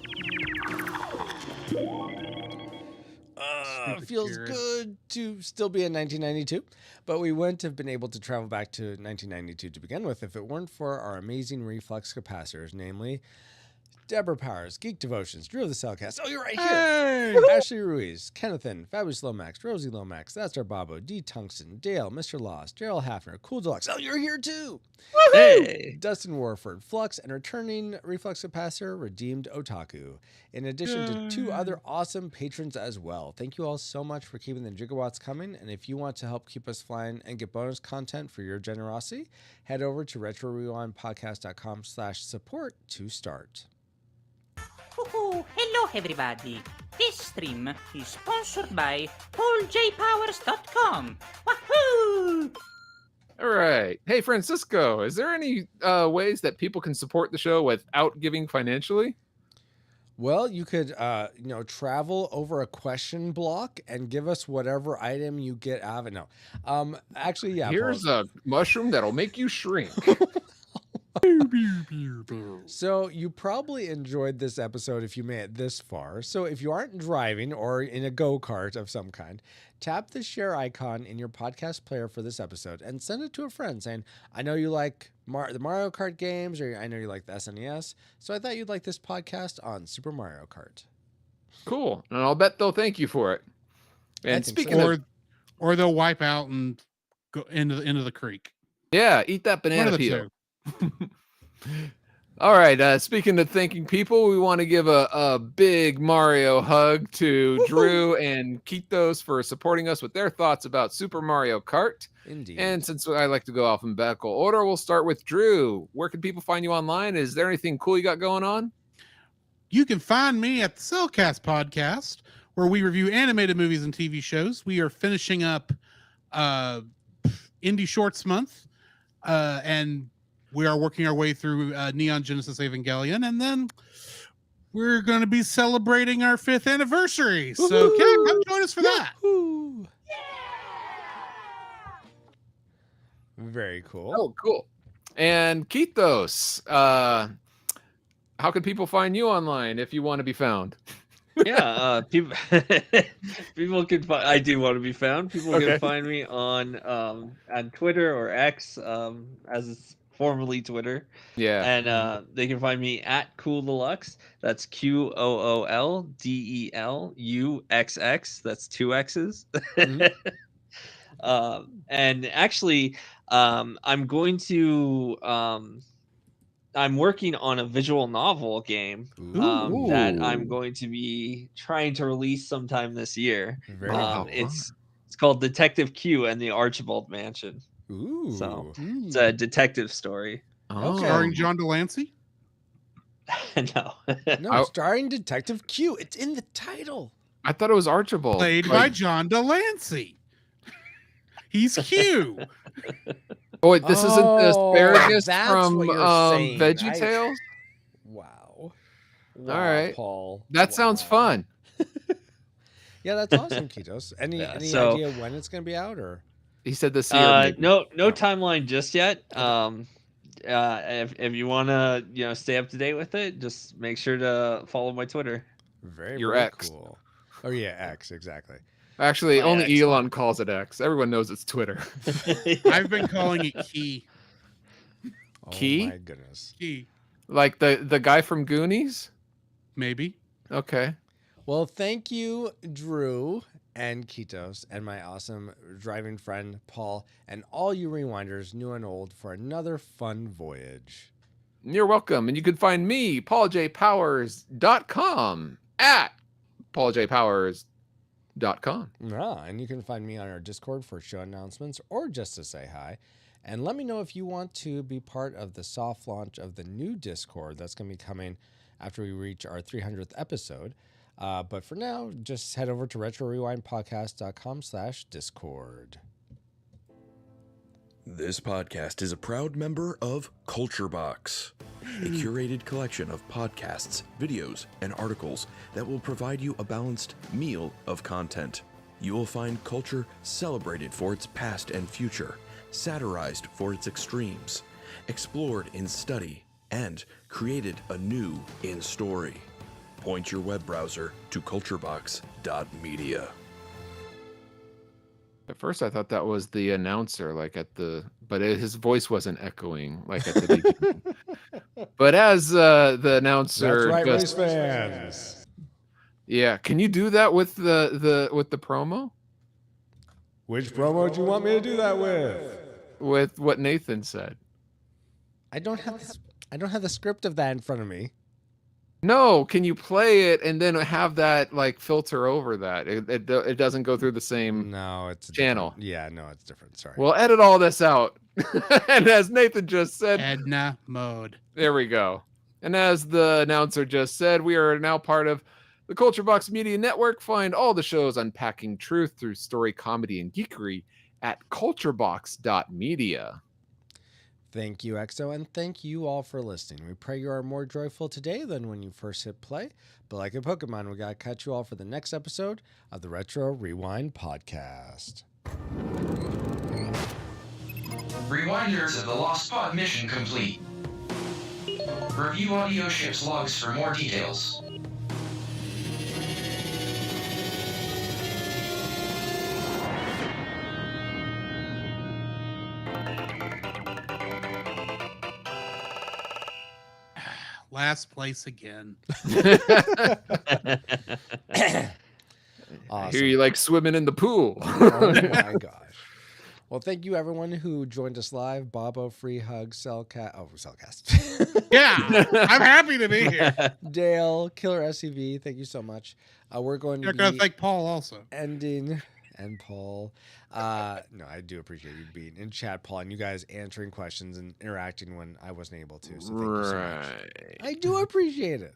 It feels good to still be in 1992, but we wouldn't have been able to travel back to 1992 to begin with if it weren't for our amazing reflex capacitors, namely Deborah Powers, Geek Devotions, Drew of the Cellcast. Oh, you're right here. Hey. Ashley Ruiz, Kennethan, Fabulous Lomax, Rosie Lomax, That's Our Bobo, D. Tungsten, Dale, Mr. Lost, Daryl Hafner, Cool Deluxe. Oh, you're here too. Hey. Dustin Warford, Flux, and returning reflex capacitor, Redeemed Otaku. In addition to 2 other awesome patrons as well. Thank you all so much for keeping the gigawatts coming. And if you want to help keep us flying and get bonus content for your generosity, head over to retrorewindpodcast.com/support to start. Hello everybody. This stream is sponsored by PaulJPowers.com. Wahoo! All right. Hey, Francisco, is there any ways that people can support the show without giving financially? Well, you could, travel over a question block and give us whatever item you get out of it. No, actually, yeah. Here's Paul. a mushroom that'll make you shrink. So you probably enjoyed this episode if you made it this far. So if you aren't driving or in a go-kart of some kind, tap the share icon in your podcast player for this episode and send it to a friend saying, I know you like the Mario Kart games, or I know you like the SNES, so I thought you'd like this podcast on Super Mario Kart. Cool. And I'll bet they'll thank you for it. And speaking of... Or they'll wipe out and go into the creek. Yeah, eat that banana peel. Two. All right. Speaking of thanking people, we want to give a big Mario hug to Drew and Kitos for supporting us with their thoughts about Super Mario Kart. Indeed. And since I like to go alphabetical order, we'll start with Drew. Where can people find you online? Is there anything cool you got going on? You can find me at the Cellcast podcast, where we review animated movies and TV shows. We are finishing up Indie Shorts Month, and we are working our way through Neon Genesis Evangelion, and then we're going to be celebrating our 5th anniversary. Woo-hoo! So, come join us for that. Very cool. Oh, cool. And Kitos, how can people find you online if you want to be found? Yeah, people can find. I do want to be found. People can find me on Twitter or X, as it's formerly Twitter. Yeah, and they can find me at Cool Deluxe. That's QOOLDELUXX. That's 2 X's. And actually, I'm going to. I'm working on a visual novel game that I'm going to be trying to release sometime this year. It's called Detective Q and the Archibald Mansion. Ooh. So it's a detective story. Starring John Delancey? No. No, starring Detective Q. It's in the title. I thought it was Archibald. Played by John Delancey. He's Q. Oh, wait, this isn't the asparagus from saying. VeggieTales? Wow. All right. Paul. That sounds fun. Yeah, that's awesome, Kitos. Any idea when it's going to be out, or? He said this year. No timeline just yet. If you want to, stay up to date with it, just make sure to follow my Twitter. Your very X. Cool. Oh yeah, X, exactly. Actually, My only X. Elon calls it X. Everyone knows it's Twitter. I've been calling it Key. Key? Oh my goodness. Key. Like the guy from Goonies? Maybe. Okay. Well, thank you, Drew and Kitos, and my awesome driving friend Paul, and all you rewinders, new and old, for another fun voyage. You're welcome. And you can find me, pauljpowers.com, at pauljpowers.com. And you can find me on our Discord for show announcements or just to say hi. And let me know if you want to be part of the soft launch of the new Discord that's going to be coming after we reach our 300th episode. But for now, just head over to retrorewindpodcast.com/Discord. This podcast is a proud member of Culture Box, a curated collection of podcasts, videos, and articles that will provide you a balanced meal of content. You will find culture celebrated for its past and future, satirized for its extremes, explored in study, and created anew in story. Point your web browser to culturebox.media. At first, I thought that was the announcer, but his voice wasn't echoing like at the beginning. But as the announcer, that's right, race fans. Yeah, can you do that with the promo? Which promo do you want me to do that with? With what Nathan said. I don't have the script of that in front of me. No, can you play it and then have that filter over that? It doesn't go through the same channel. Yeah, no, it's different. Sorry. We'll edit all this out. And as Nathan just said, Edna mode. There we go. And as the announcer just said, we are now part of the Culture Box Media Network. Find all the shows unpacking truth through story, comedy, and geekery at culturebox.media. Thank you, EXO, and thank you all for listening. We pray you are more joyful today than when you first hit play. But like a Pokemon, we got to catch you all for the next episode of the Retro Rewind Podcast. Rewinders of the Lost Pod mission complete. Review audio ship's logs for more details. Last place again. I hear you like swimming in the pool. Oh my gosh. Well, thank you everyone who joined us live. Bobo, Free Hug, Cellcast. Yeah, I'm happy to be here. Dale, Killer SCV, thank you so much. We're going You're to going be to thank Paul also. ending, and Paul. No, I do appreciate you being in chat, Paul, and you guys answering questions and interacting when I wasn't able to. So thank you so much. I do appreciate it.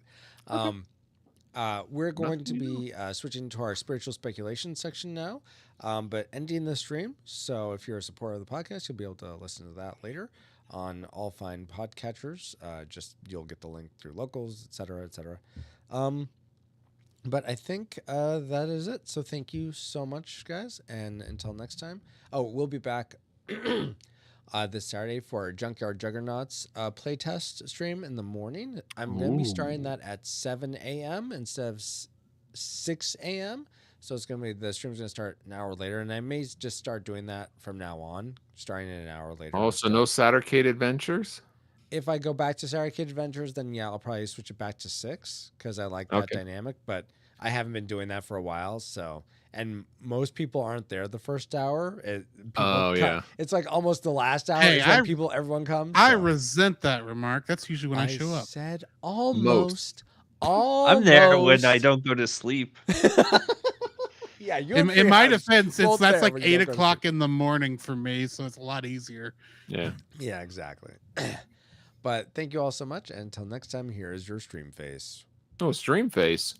We're going to be switching to our spiritual speculation section now, but ending the stream. So if you're a supporter of the podcast, you'll be able to listen to that later on all fine podcatchers. Just you'll get the link through locals, etc., etc. But I think that is it. So thank you so much, guys, and until next time. Oh, we'll be back this Saturday for our Junkyard Juggernauts playtest stream in the morning. I'm going to be starting that at 7 a.m. instead of 6 a.m. So it's going to be, the stream's going to start an hour later, and I may just start doing that from now on, starting it an hour later. Also, no Sattercade Adventures? If I go back to Sattercade Adventures, then yeah, I'll probably switch it back to 6 because I like that dynamic, but I haven't been doing that for a while, so... And most people aren't there the first hour. It's like almost the last hour. Hey, everyone comes. I resent that remark. That's usually when I show up. I said almost. Almost. I'm there when I don't go to sleep. Yeah, in my defense, that's like 8 o'clock in the morning for me, so it's a lot easier. Yeah. Yeah, exactly. But thank you all so much. And until next time, here is your stream face. Oh, stream face.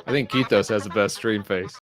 I think Keithos has the best stream face.